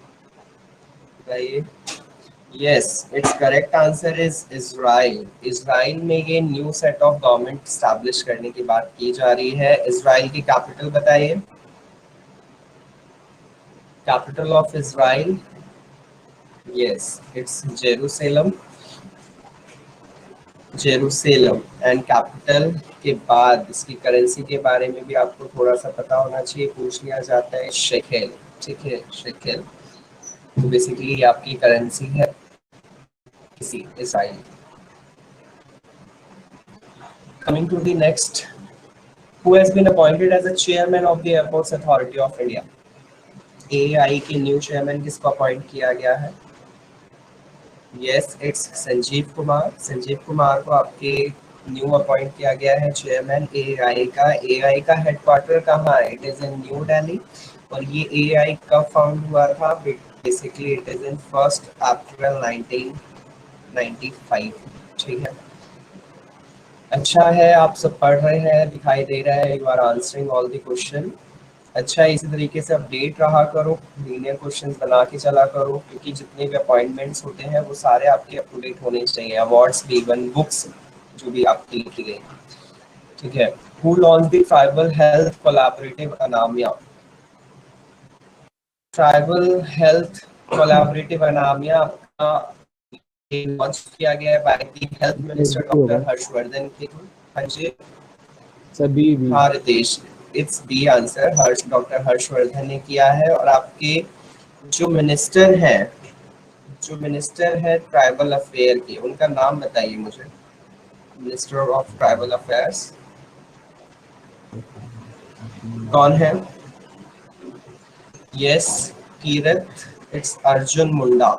Yes, its correct answer is Israel. Israel में ये new set of government establish करने की बात की जा रही है। इजराइल की कैपिटल बताइए। Capital of Israel? Yes, it's Jerusalem. And capital के बाद इसकी करेंसी के बारे में भी आपको थोड़ा सा पता होना चाहिए, पूछ लिया जाता है शेकेल, ठीक है, शेकेल। तो बेसिकली ये आपकी करेंसी है किसी Israel. Coming to the next, who has been appointed as a chairman of the airports authority of India? AAI के न्यू चेयरमैन किसको अपॉइंट किया गया है? Yes, it's Sanjeev Kumar. संजीव कुमार को आपके न्यू अपॉइंट किया गया है चेयरमैन AAI का। AAI का हेडक्वार्टर कहाँ है? It is in New Delhi. और ये AAI कब फाउंड हुआ था? बेसिकली इट इज इन 1 अप्रैल 1995, ठीक है। अच्छा है, आप सब पढ़ रहे हैं, दिखाई दे रहा है, you are answering all the question. अच्छा, इसी तरीके से अपडेट रहा करो, लीनियर क्वेश्चंस बना के चला करो, क्योंकि जितने भी अपॉइंटमेंट्स होते हैं वो सारे आपके अप टू डेट होने चाहिए। अवार्ड्स भी, इवन बुक्स जो भी आपकी लिखी गई, ठीक है। Who launch the tribal health collaborative Anamaya? Tribal health collaborative Anamaya ये लॉन्च किया गया है बाय द हेल्थ मिनिस्टर होगा डॉक्टर हर्षवर्धन के। हाँ जी, सर बी बी। हाँ Ritesh, it's B answer. Doctor Harshvardhan ने किया है। और आपके जो मिनिस्टर है ट्राइबल अफेयर के, उनका नाम बताइए मुझे। मिनिस्टर ऑफ ट्राइबल अफेयर्स कौन है? Yes Kirat, it's Arjun Munda.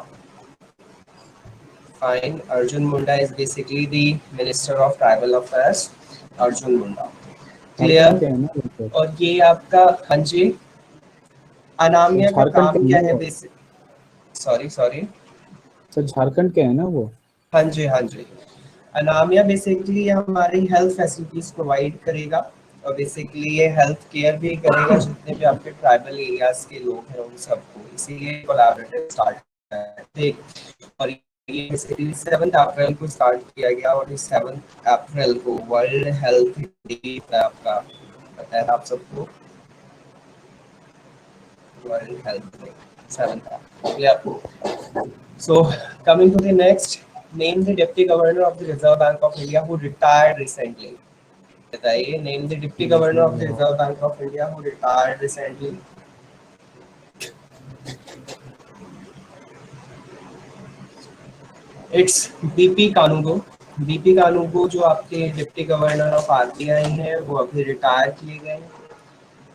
Fine, Arjun Munda is basically the minister of tribal affairs, Arjun Munda. Jharkhand clear? के है ना वो सर? और ये आपका, हाँ जी, अनामिया का झारखंड काम के क्या है है वो? Basic? Sorry sorry, sir Jharkhand के है ना वो? हाँ जी हाँ जी। अनामिया बेसिकली हमारी हेल्थ फैसिलिटीज प्रोवाइड करेगा, और बेसिकली ये हेल्थ केयर भी करेगा जितने भी आपके ट्राइबल एरियाज के लोग हैं उन सबको, इसीलिए कोलैबोरेटिव स्टार्ट है। और ये बेसिकली 7 अप्रैल को स्टार्ट किया गया, और इस 7 अप्रैल को वर्ल्ड हेल्थ डे आपका पता है आप सबको, world health day 7 So, coming to the next, name the Deputy Governor of the Reserve Bank of India who retired recently. बताइए, name the Deputy Governor of the Reserve Bank of India who retired recently. It's BP Kanungo. BP Kanungo जो आपके deputy governor of RBI हैं, वो अभी retire किए गए,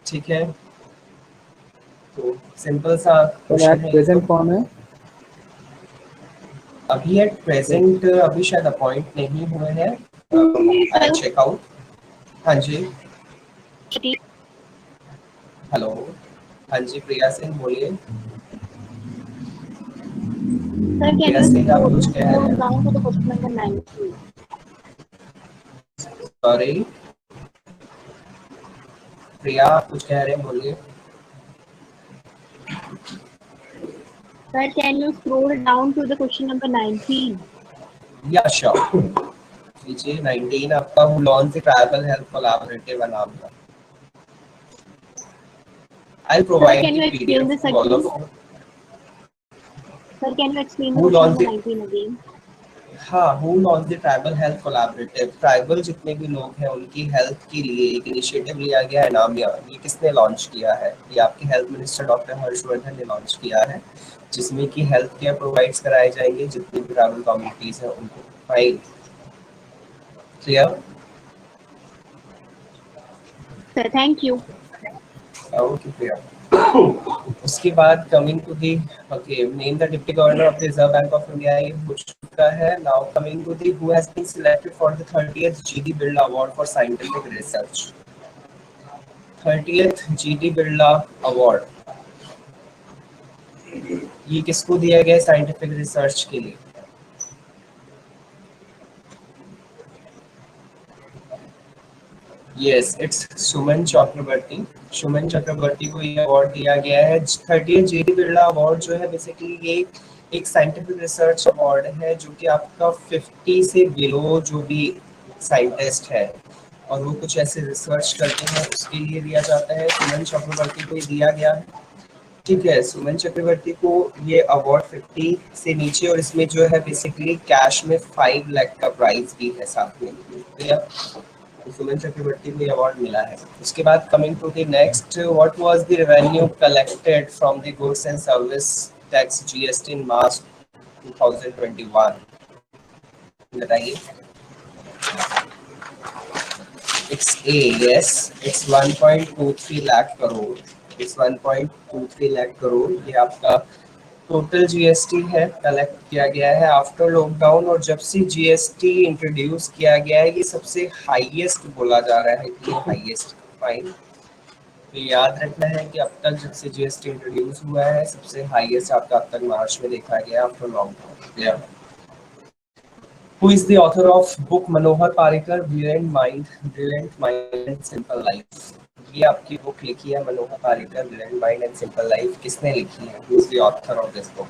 ठीक है। तो सिंपल सा सर क्वेश्चन एट है। प्रेजेंट कौन है? अभी एट प्रेजेंट अभी शायद अपॉइंट नहीं हुए हैं, आई चेक आउट। हाँ जी, हेलो, हाँ जी प्रिया सिंह बोलिए। Sir, can Priya you Singh आप कुछ scroll कह रहे हैं? down to the question number 19? Sorry प्रिया, आप कुछ कह रहे हैं, बोलिए। Sir, can you scroll down to the question number 19? या श्योर, कीजिए। 19 आपका who launch the tribal health collaborative नाम का। I Sir, provide can the you explain PDF this to all again? Of you. Sir, can you explain the who question launch number the, 19 again? हाँ, who launch the tribal health collaborative, tribal जितने भी लोग हैं उनकी health के लिए एक initiative लिया गया है नामिया। ये किसने लॉन्च किया है? ये आपके हेल्थ मिनिस्टर डॉक्टर हर्षवर्धन ने लॉन्च किया है, जिसमें कि हेल्थ केयर प्रोवाइड्स कराए जाएंगे जितनी भी ट्राइबल कम्युनिटीज हैं उनको। Fine, clear? Sir, thank you. Okay clear. उसके बाद coming to the, okay, name the deputy governor of the reserve bank of India, ये हो चुका है। Now coming to the, who has been selected for the 30th GD Birla award for scientific research. 30th GD Birla award, ये किसको दिया गया scientific research के लिए? यस, इट्स सुमन चक्रवर्ती। सुमन चक्रवर्ती को ये अवार्ड दिया गया है। 30th जीडी बिरला अवार्ड जो है बेसिकली ये एक साइंटिफिक रिसर्च अवार्ड है जो कि आपका 50 से बिलो जो भी साइंटिस्ट है और वो कुछ ऐसे रिसर्च करते हैं उसके लिए दिया जाता है। सुमन चक्रवर्ती को दिया गया है, ठीक है। सुमन चक्रवर्ती को ये अवार्ड 50 से नीचे, और इसमें जो है बेसिकली कैश में 5 लाख का प्राइज भी है साथ में। तो सुमन चक्रवर्ती को अवार्ड मिला है। उसके बाद coming to the next, what was the revenue collected from the goods and service tax GST in March 2021? बताइए। It's A, yes, it's 1.23 lakh crore. It's 1.23 lakh crore. ये आपका टोटल जीएसटी है, कलेक्ट किया गया है आफ्टर लॉकडाउन। और जब से जीएसटी इंट्रोड्यूस किया गया है ये सबसे हाईएस्ट बोला जा रहा है कि हाईएस्ट। फाइन, तो याद रखना है कि अब तक जब से जीएसटी इंट्रोड्यूस हुआ है सबसे हाईएस्ट आपका अब तक मार्च में देखा गया after lockdown. Clear? Who is the author of book Manohar Parrikar Brilliant Mind and Simple Life? ये आपकी बुक लिखी है मनोहर Parrikar Brilliant Mind and Simple Life, किसने लिखी है? Who is the author of this book?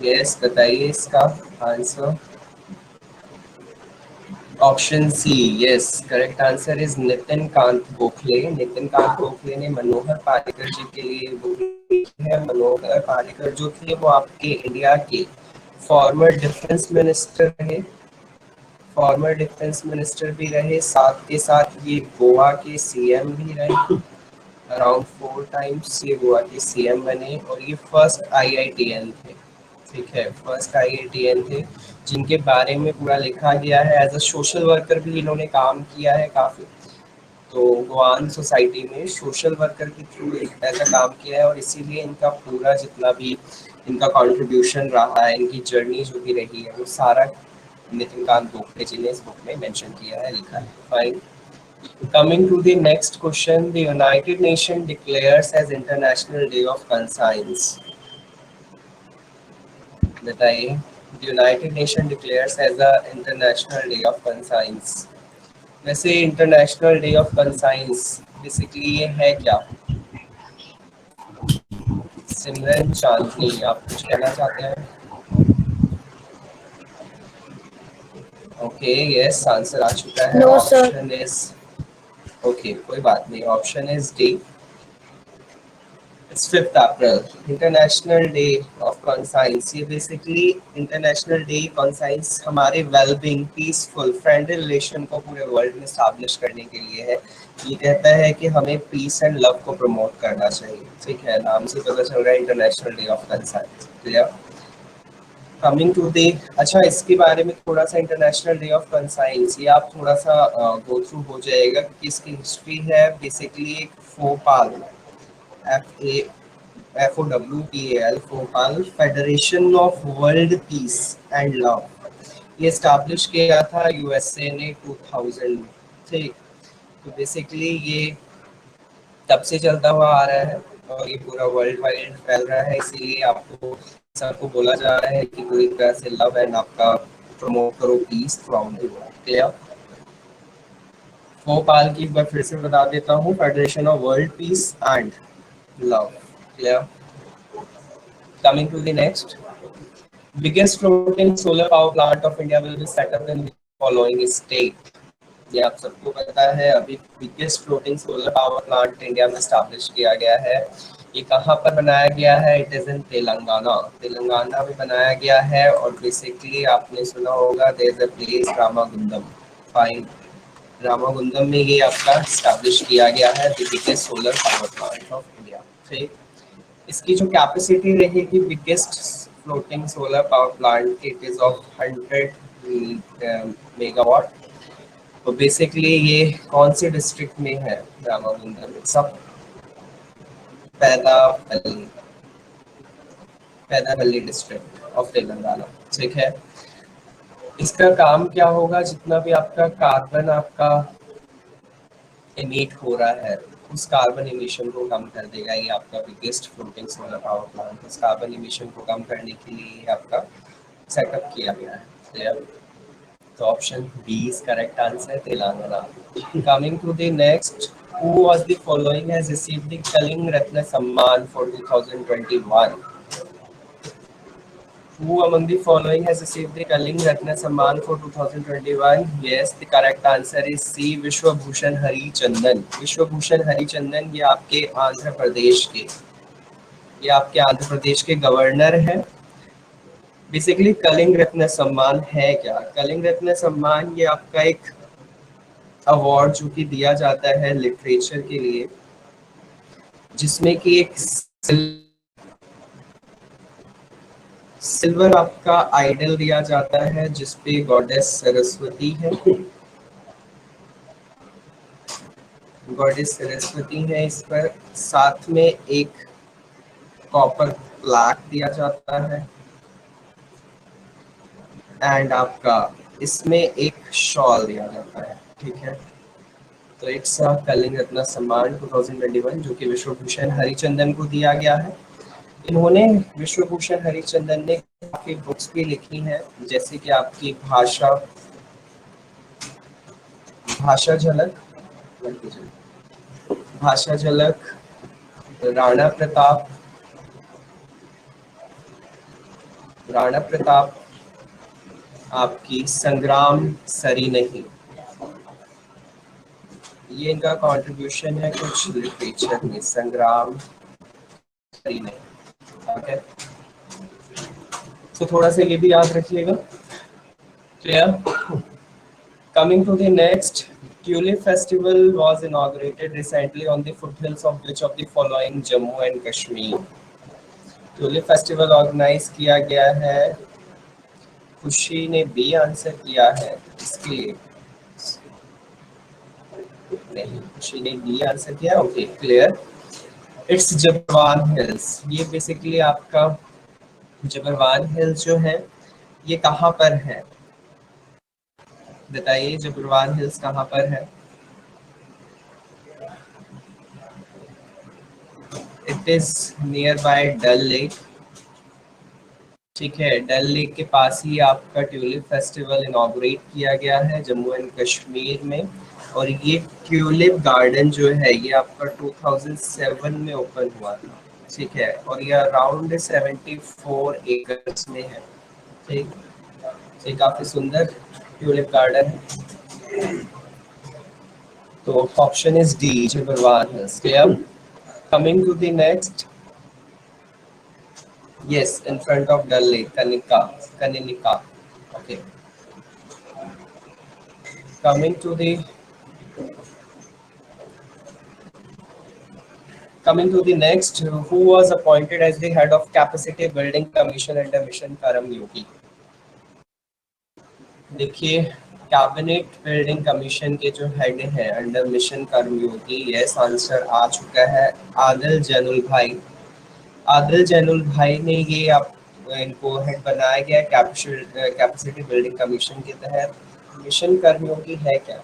Yes, बताइए इसका answer. Option C, yes, correct answer is Nitin Kant Gokhale. Nitin Kant Gokhale ने मनोहर पारिकर जी के लिए बुक है मनोहर पर्रिकर, जो थे वो आपके इंडिया के फॉर्मर डिफेंस मिनिस्टर रहे, फॉर्मर डिफेंस मिनिस्टर भी रहे, साथ के साथ ये गोवा के सीएम भी रहे, अराउंड 4 टाइम्स ये गोवा के सीएम बने, और ये फर्स्ट आईआईटीएन थे, ठीक है, फर्स्ट आईआईटीएन थे जिनके बारे में पूरा लिखा गया है। एज अ सोशल वर्कर भी इन्होंने काम किया है काफ़ी, तो गोवान सोसाइटी में सोशल वर्कर के थ्रू ऐसा काम किया है, और इसीलिए इनका पूरा जितना भी इनका कंट्रीब्यूशन रहा है, इनकी जर्नी जो भी रही है, वो सारा नितिनकांत गोखले जी ने इस बुक में मेंशन किया है, लिखा है। Fine, coming to the next question, the United Nations declares as International Day of Conscience. बताइए, the United Nations declares as a International Day of Conscience. वैसे international day of conscience basically ये है क्या? सिमरन चांदनी, आप कुछ कहना चाहते हैं? ओके, यस, आंसर आ चुका है। No, sir. Option is okay, कोई बात नहीं, option is D, it's 5th April, international day of conscience. ये बेसिकली इंटरनेशनल डे कॉन्साइंस हमारे वेलबींग, पीसफुल, फ्रेंडली रिलेशन को पूरे वर्ल्ड में स्टैब्लिश करने के लिए है। ये कहता है कि हमें पीस एंड लव को प्रमोट करना चाहिए, ठीक है, नाम से पता चल रहा है international day of conscience. Clear? Coming to the, अच्छा इसके बारे में थोड़ा सा, इंटरनेशनल डे ऑफ कॉन्साइंस ये आप थोड़ा सा गो थ्रू हो जाएगा कि इसकी हिस्ट्री है। बेसिकली एक फोपाल, FOWPAL, फोपाल federation of world peace and love, ये एस्टैब्लिश किया था यूएसए ने 2000 में, ठीक। तो बेसिकली ये तब से चलता हुआ आ रहा है और ये पूरा वर्ल्ड वाइड फैल रहा है, इसीलिए आपको सबको बोला जा रहा है कि पूरी तरह से लव एंड आपका प्रमोट करो peace through the world. Clear? फोपाल की एक बार फिर से बता देता हूँ, federation of world peace and love. Clear? Coming to the next, biggest floating solar power plant of India will be set up in the following state. ये आप सबको पता है, अभी biggest floating solar power plant India में establish किया गया है। ये कहाँ पर बनाया गया है? It is in Telangana, Telangana में बनाया गया है। और बेसिकली आपने सुना होगा there is a place Ramagundam. Fine, Ramagundam में ये आपका स्टैब्लिश किया गया है, the biggest solar power plant of India. ठीक, इसकी जो कैपेसिटी रहेगी biggest floating solar power plant, it is of 100 megawatt. तो बेसिकली ये कौन से डिस्ट्रिक्ट में है? रामागुंडम, सब पैदापल्ली डिस्ट्रिक्ट ऑफ तेलंगाना। ठीक है, इसका काम क्या होगा? जितना भी आपका कार्बन आपका इमिट हो रहा है, उस कार्बन इमिशन को कम कर देगा ये आपका biggest floating solar power plant. उस कार्बन इमिशन को कम करने के लिए आपका सेटअप किया गया है। क्लियर? तो option B is correct answer, Telangana. Coming to the next, who was the following has received the Kaling Ratna Samman for 2021? Who among the following has received the Kaling Ratna Samman for 2021? Yes, the correct answer is C, Vishwabhushan Harichandan. Vishwabhushan Harichandan ये आपके आंध्र प्रदेश के governor हैं। Basically Kalinga रत्न सम्मान है क्या? कलिंग रत्न सम्मान ये आपका एक अवार्ड जो कि दिया जाता है लिटरेचर के लिए, जिसमें कि एक सिल्वर आपका आइडल दिया जाता है जिसपे गॉडेस सरस्वती है, गॉडेस सरस्वती है इस पर। साथ में एक कॉपर प्लेट दिया जाता है एंड आपका इसमें एक शॉल दिया जाता है। ठीक है, तो इट्स कलिंग रत्न सम्मान 2021 जो कि विश्वभूषण हरिचंदन को दिया गया है। इन्होंने, विश्वभूषण हरिचंदन ने काफी बुक्स भी लिखी हैं, जैसे कि आपकी भाषा झलक, राणा प्रताप, आपकी संग्राम सरी नहीं, ये इनका कंट्रीब्यूशन है कुछ लिटरेचर में। संग्राम ही नहीं। ओके, तो थोड़ा सा ये भी याद रखिएगा। Clear? Coming to the next, Tulip Festival was inaugurated recently on the foothills of which of the following Jammu and Kashmir? Tulip festival organise किया गया है, खुशी ने बी आंसर किया है इसके लिए, नहीं खुशी ने बी आंसर किया। Okay clear, it's Zabarwan hills. ये बेसिकली आपका जबरवान हिल्स जो है ये कहाँ पर है, बताइए जबरवान हिल्स कहाँ पर है? It is near by Dal lake. ठीक है, डल लेक के पास ही आपका ट्यूलिप फेस्टिवल इनॉग्रेट किया गया है जम्मू एंड कश्मीर में। और ये ट्यूलिप गार्डन जो है ये आपका 2007 में ओपन हुआ था। ठीक है, और ये अराउंड 74 एकर्स में है। ठीक, ये काफी सुंदर ट्यूलिप गार्डन है। तो option is D, Zabarwan hills. Coming to the next, yes, in front of Dal Lake, Kaninika. Okay, coming to the next, who was appointed as the head of capacity building commission under mission Karmyogi? देखिए, cabinet building commission के जो head हैं under mission कर्मयोगी, yes answer आ चुका है आदिल जैनुल भाई। आदिल जैनुल भाई ने ये आप इनको हेड बनाया गया कैपेसिटी बिल्डिंग कमीशन के तहत। मिशन कर्मयोगी है क्या?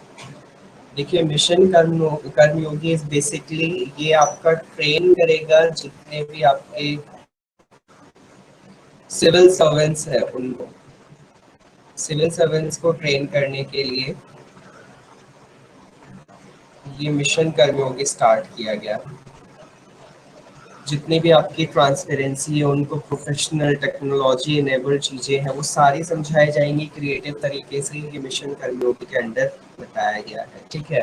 देखिए, मिशन कर्मयोगी इज बेसिकली ये आपका ट्रेन करेगा जितने भी आपके सिविल सर्वेंट्स हैं उनको, सिविल सर्वेंट्स को ट्रेन करने के लिए ये मिशन कर्मयोगी स्टार्ट किया गया। जितनी भी आपकी ट्रांसपेरेंसी है उनको प्रोफेशनल टेक्नोलॉजी इनेबल्ड चीज़ें हैं वो सारी समझाई जाएंगी क्रिएटिव तरीके से, ये मिशन कर्मयोगी के अंडर बताया गया है। ठीक है,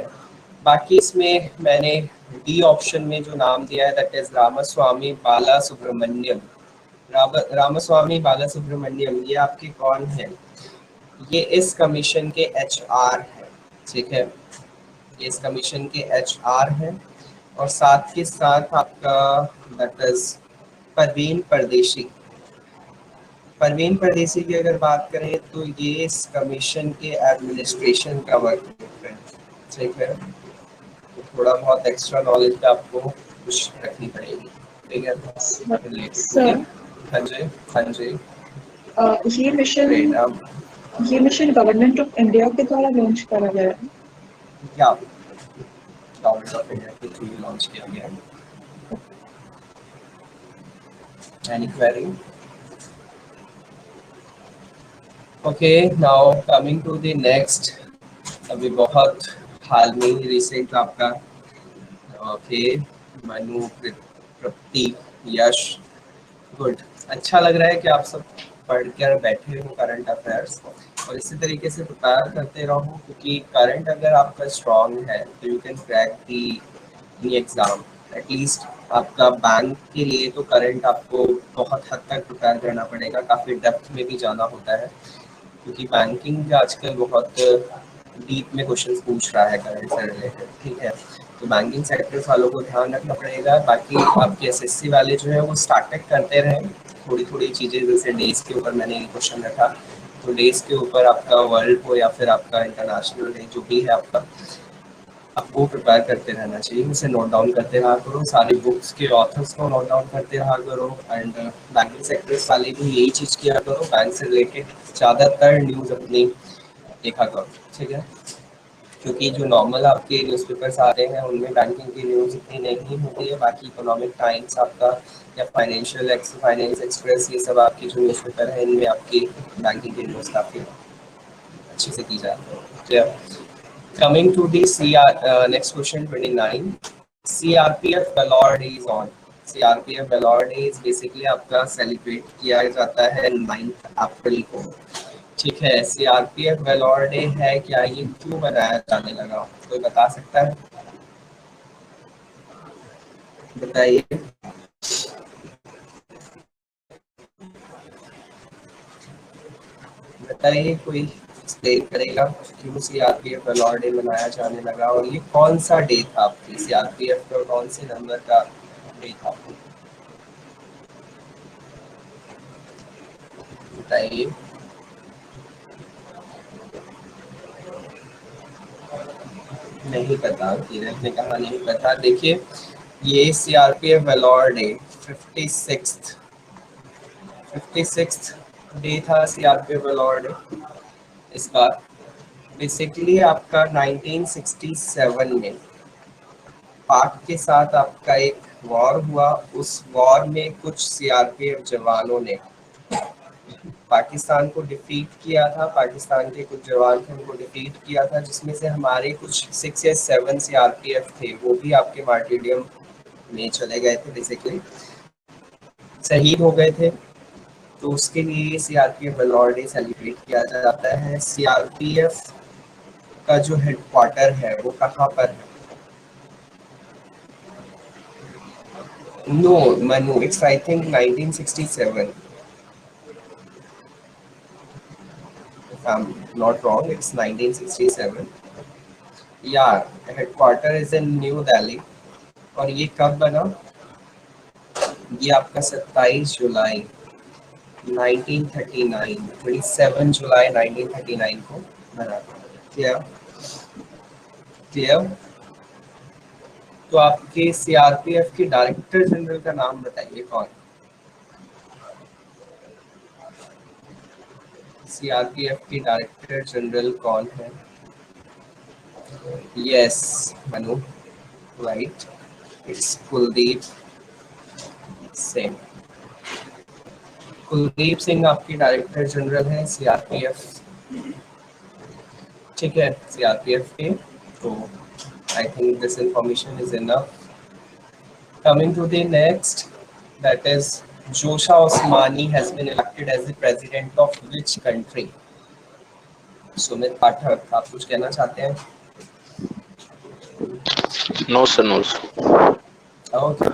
बाकी इसमें मैंने डी ऑप्शन में जो नाम दिया है दैट इज रामास्वामी बाला सुब्रमण्यम। रामास्वामी बाला सुब्रमण्यम ये आपके कौन है? ये इस कमीशन के HR है। ठीक है, ये इस कमीशन के HR हैं। और साथ के साथ आपका दैट इज परवीन परदेशी। परवीन परदेशी की अगर बात करें तो ये इस कमीशन के एडमिनिस्ट्रेशन का वर्क करते हैं। ठीक है, तो थोड़ा बहुत एक्स्ट्रा नॉलेज आपको कुछ रखनी पड़ेगी। ठीक है सर, हाँ जी, हाँ जी। ये मिशन गवर्नमेंट ऑफ इंडिया के द्वारा लॉन्च करा गया है क्या? गवर्नमेंट ऑफ इंडिया के थ्रू लॉन्च किया गया है। Any query? Okay, now coming to the next, अभी बहुत हाल में ही रिसेंट आपका मनु, प्रतीक, यश, गुड। अच्छा लग रहा है कि आप सब पढ़ कर बैठे हो करंट अफेयर्स और इसी तरीके से प्रिपेयर करते रहो, क्योंकि करंट अगर आपका स्ट्रॉन्ग है तो you can crack the exam. At least आपका बैंक के लिए तो करंट आपको बहुत हद तक प्रिपेयर करना पड़ेगा, काफ़ी डेप्थ में भी जाना होता है, क्योंकि बैंकिंग आजकल बहुत डीप में क्वेश्चंस पूछ रहा है करंट से रिलेटेड। ठीक है, तो बैंकिंग सेक्टर वालों को ध्यान रखना पड़ेगा। बाकी आपके SSC वाले जो है वो स्टार्टअप करते रहें थोड़ी थोड़ी चीज़ें, जैसे डेज के ऊपर मैंने ये क्वेश्चन रखा, तो डेज के ऊपर आपका वर्ल्ड हो या फिर आपका इंटरनेशनल है जो भी है आपको प्रिपेयर करते रहना चाहिए, उसे नोट डाउन करते रहा करो, सारी बुक्स के ऑथर्स को नोट डाउन करते रहा करो। एंड बैंकिंग सेक्टर्स वाले भी यही चीज़ किया करो, बैंक से रिलेटेड ज़्यादातर न्यूज़ अपनी देखा करो। ठीक है, क्योंकि जो नॉर्मल आपके न्यूज़पेपर्स आ रहे हैं उनमें बैंकिंग की न्यूज़ इतनी नहीं होती है। बाकी इकोनॉमिक टाइम्स आपका या फाइनेंस एक्सप्रेस, ये सब आपकी जो न्यूज़पेपर है इनमें आपकी बैंकिंग की न्यूज़ काफ़ी अच्छे से की जाती है। Coming to the next question 29, CRPF Valor Day is on. CRPF Valor Day is basically आपका सेलिब्रेट किया जाता है 9 अप्रैल को। ठीक है, CRPF Valor Day है क्या, ये क्यों मनाया जाने लगा, कोई बता सकता है? बताइए। बताइए कोई एक्सप्लेन करेगा क्यों सीआरपीएफ वैलोर डे मनाया जाने लगा और ये कौन सा डे था आपकी सीआरपीएफ का, कौन से नंबर का डे था? बताइए। नहीं पता, किरण ने कहा नहीं पता। देखिए ये CRPF valour day 56th day था सीआरपीएफ वैलोर डे इस बार। बेसिकली आपका 1967 में पाक के साथ आपका एक वॉर हुआ। उस वॉर में कुछ सीआरपीएफ जवानों ने पाकिस्तान को डिफीट किया था, पाकिस्तान के कुछ जवान थे उनको डिफीट किया था, जिसमें से हमारे कुछ 6 या 7 सीआरपीएफ थे वो भी आपके मार्टीरियम में चले गए थे, बेसिकली शहीद हो गए थे। तो उसके लिए सीआरपीएफ वैलोर डे सेलिब्रेट किया जाता है। सीआरपीएफ का जो हेडक्वार्टर है वो कहाँ पर है? No Manu, it's I think 1967 if I'm not wrong, it's 1967. Yeah, headquarter is in New Delhi. और ये कब बना? ये आपका 27 जुलाई 1939, 27 जुलाई 1939 को बना। क्लियर? क्लियर? तो आपके सीआरपीएफ के डायरेक्टर जनरल का नाम बताइए कौन? सीआरपीएफ की डायरेक्टर जनरल कौन है? Yes Manu, right, it's Kuldeep Singh. Kuldeep Singh आपकी डायरेक्टर जनरल है सीआरपीएफ, ठीक है, सीआरपीएफ के। तो I think this information is enough. Coming to the next, that is Josha Osmani has been elected as the president of which country? Sumit Pathak, आप कुछ कहना चाहते हैं? No sir, no sir. Okay.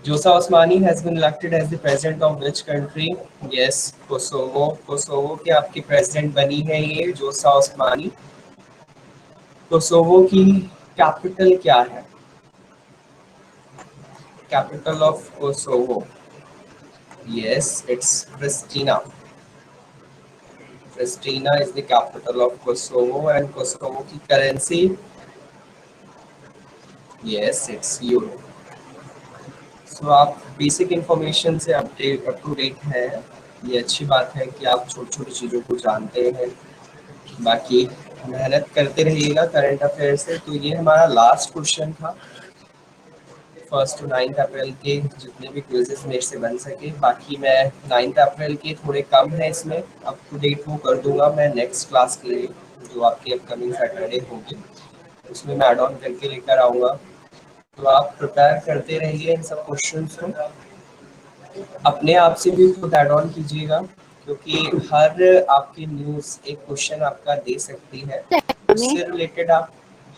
Josha Osmani has been elected as the president of which country? Yes, Kosovo. Kosovo की आपकी president बनी है ये जोशा ओस्मानी। कोसोवो की कैपिटल क्या है? Capital of Kosovo, yes, it's Pristina. Pristina is the capital of Kosovo, and Kosovo की currency, yes, it's euro. So आप basic information से up to date हैं, ये अच्छी बात है कि आप छोटी छोटी चीज़ों को जानते हैं। बाकी मेहनत करते रहिएगा करंट अफेयर से। तो ये हमारा लास्ट क्वेश्चन था 1st to 9th अप्रैल के, जितने भी क्विजेस मेरे से बन सके। बाकी मैं 9th अप्रैल के थोड़े कम है इसमें, अप टू डेट वो कर दूंगा मैं नेक्स्ट क्लास के लिए, जो आपकी अपकमिंग सैटरडे होगी, उसमें मैं ऐड ऑन करके लेकर आऊँगा। तो आप प्रिपेयर करते रहिए इन सब क्वेश्चंस को, अपने आप से भी खुद ऐड ऑन कीजिएगा, क्योंकि हर आपकी न्यूज़ एक क्वेश्चन आपका दे सकती है, उससे रिलेटेड आप।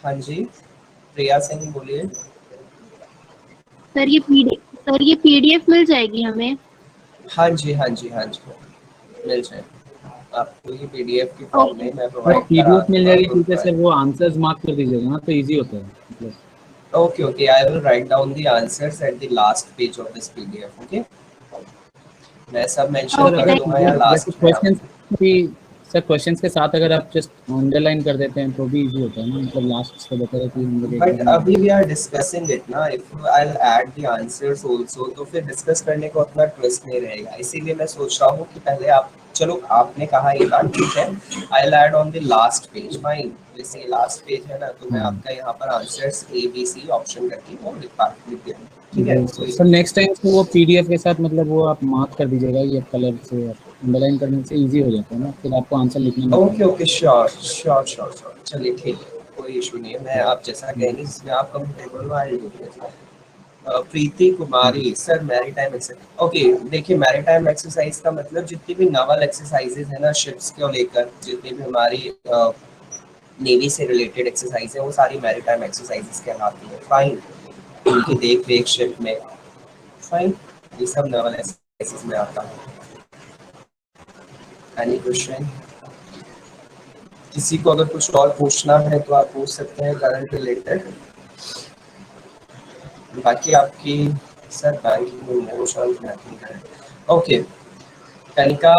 हाँ जी प्रिया सिंह बोलिए। सर ये पीडीएफ मिल जाएगी हमें? हाँ जी मिल जाए आपको, ये पीडीएफ की फॉर्म में मैं प्रोवाइड पीडीएफ मिल जाएगी, ठीक है सर। वो आंसर्स मार्क कर दीजिएगा ना, तो इजी होता है मतलब। Okay I will write down the answers at the last page of this PDF. Okay, मैं सब मेंशन कर दूंगा या लास्ट क्वेश्चंस भी सर, क्वेश्चंस के साथ अगर आप जस्ट अंडरलाइन कर देते हैं तो भी इजी होता है ना, मतलब लास्ट से बता रहे कि हम लोग। बट अभी वी आर डिस्कसिंग इट ना, if I will add the answers also तो फिर डिस्कस करने को उतना ट्विस्ट नहीं रहेगा। इसीलिए मैं सोच रहा हूँ कि पहले आप, चलो आपने कहा ये बात ठीक है, I will add on the last page. Fine, जैसे लास्ट पेज है ना, तो मैं आपका यहाँ पर answers A B C option करके वो लिख दिया, ठीक है। सर नेक्स्ट टाइम से वो पीडीएफ के साथ मतलब वो आप मार्क कर दीजिएगा, ये कलर से अंडरलाइन करने से इजी हो जाता है ना, फिर आपको आंसर लिखने में। Okay sure. चलिए ठीक है, कोई इशू नहीं है। मैं आप जैसा कहेंगे जिसमें आप कंफर्टेबल हो I will. Preeti Kumari sir, maritime exercise. Okay देखिए, मैरीटाइम एक्सरसाइज का मतलब जितनी भी नावल एक्सरसाइजेज है ना शिप्स को लेकर, जितनी भी हमारी नेवी से रिलेटेड एक्सरसाइज है, वो सारी मैरीटाइम एक्सरसाइजेज कहलाती है। फाइन, उनकी देख रेख शिप में, फाइन, ये सब नावल एक्सरसाइजेज में आता है। Any question? किसी को अगर कुछ और पूछना है तो आप पूछ सकते हैं करंट रिलेटेड। बाकी आपकी सर बैंकिंग में ओके कनिका,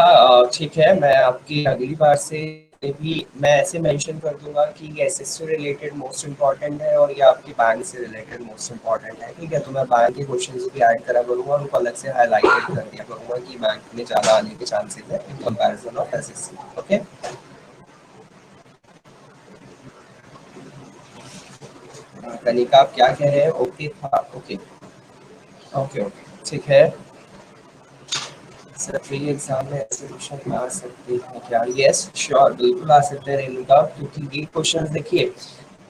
ठीक है, मैं आपकी अगली बार से भी मैं ऐसे मेंशन कर दूंगा कि ये एसएस से रिलेटेड मोस्ट इम्पॉर्टेंट है और ये आपकी बैंक से रिलेटेड मोस्ट इम्पॉर्टेंट है, ठीक है। तो मैं बैंक के क्वेश्चंस भी ऐड करा करूंगा, उनको अलग से हाईलाइटेड कर दिया करूंगा कि बैंक में ज़्यादा आने के चांसेस है in comparison of SSC. Okay, Kanika आप क्या कह रहे हैं? ओके था, ओके ओके ओके, ठीक है सर। प्री एग्जाम में ऐसे क्वेश्चन आ सकते हैं क्या? यस श्योर, बिल्कुल आ सकते हैं रेणुका, क्योंकि ये क्वेश्चन देखिए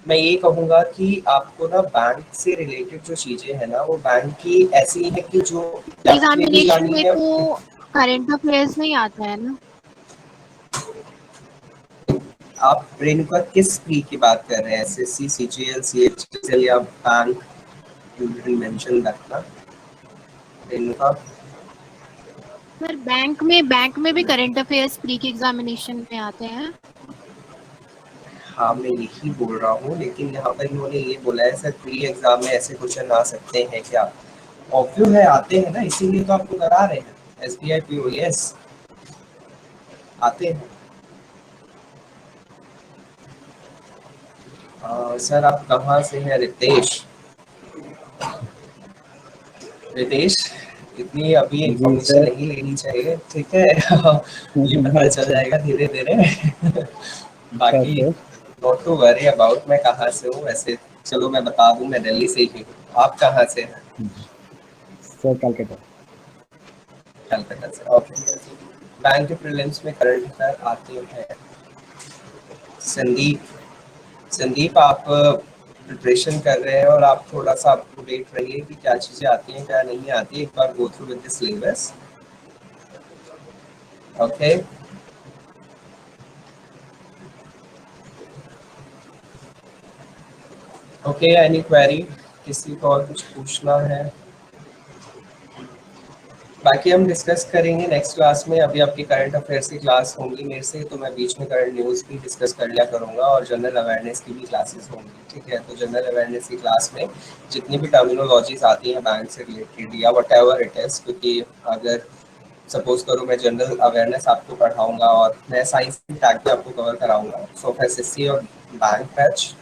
मैं ये कहूँगा कि आपको ना बैंक से रिलेटेड जो चीज़ें हैं ना वो बैंक की ऐसी है कि जो एग्जामिनेशन में तो करंट अफेयर्स नहीं आता है ना। आप रेणुका किस प्री की बात कर रहे हैं? एसएससी, सीजीएल, सीएचएल या bank? You didn't mention that ना रेणुका। सर बैंक में भी करंट अफेयर्स प्री के एग्जामिनेशन में आते हैं। हाँ मैं यही बोल रहा हूँ, लेकिन यहाँ पर इन्होंने ये बोला है सर प्री एग्जाम में ऐसे क्वेश्चन आ सकते हैं क्या? ऑब्वियस है आते हैं ना, इसीलिए तो आपको करा रहे हैं। एसबीआई पीओएस आते हैं। सर आप कहाँ से हैं? रितेश, रितेश इतनी अभी जी इंफॉर्मेशन सर। नहीं लेनी चाहिए, ठीक है। ये पता चल अच्छा जाएगा धीरे धीरे। बाकी sir. Not to worry about मैं कहाँ से हूँ वैसे। चलो मैं बता दूँ, मैं दिल्ली से ही हूँ। आप कहाँ से हैं? सर कलकत्ता। कलकत्ता से, ओके। बैंक के प्रीलिम्स में करंट अफेयर आते हैं। संदीप, संदीप आप प्रिपरेशन कर रहे हैं और आप थोड़ा सा अप टू डेट रहिए कि क्या चीज़ें आती हैं क्या नहीं आती। एक बार go through with the syllabus, okay. Okay, any query? किसी को और कुछ पूछना है? बाकी हम डिस्कस करेंगे नेक्स्ट क्लास में। अभी आपकी करंट अफेयर्स की क्लास होंगी मेरे से, तो मैं बीच में करंट न्यूज़ भी डिस्कस कर लिया करूँगा और जनरल अवेयरनेस की भी क्लासेस होंगी, ठीक है। तो जनरल अवेयरनेस की क्लास में जितनी भी टर्मिनोलॉजीज आती हैं बैंक से रिलेटेड या वट एवर इट इज़, क्योंकि अगर सपोज करो मैं जनरल अवेयरनेस आपको पढ़ाऊँगा और मैं साइंस की टैग भी आपको कवर कराऊँगा, सो एसएससी और बैंक बैच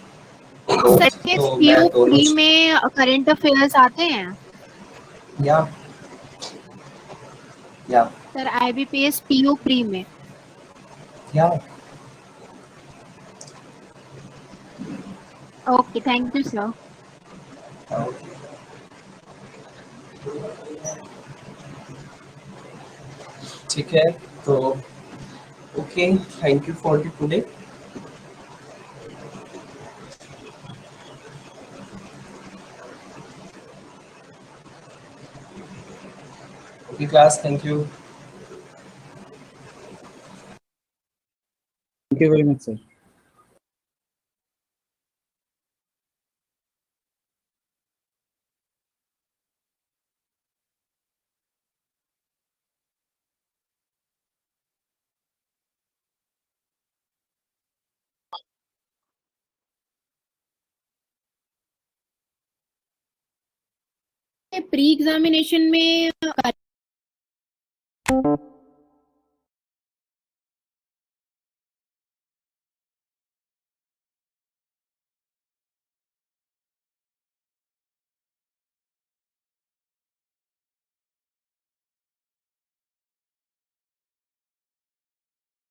सर ये तो मैं पीओ दोनों प्री में करंट अफेयर्स आते हैं। या या सर आईबीपीएस पीओ प्री में। या ओके थैंक यू सर। ठीक है, तो okay, thank you for the today. Okay class, thank you. Thank you very much sir. Pre examination में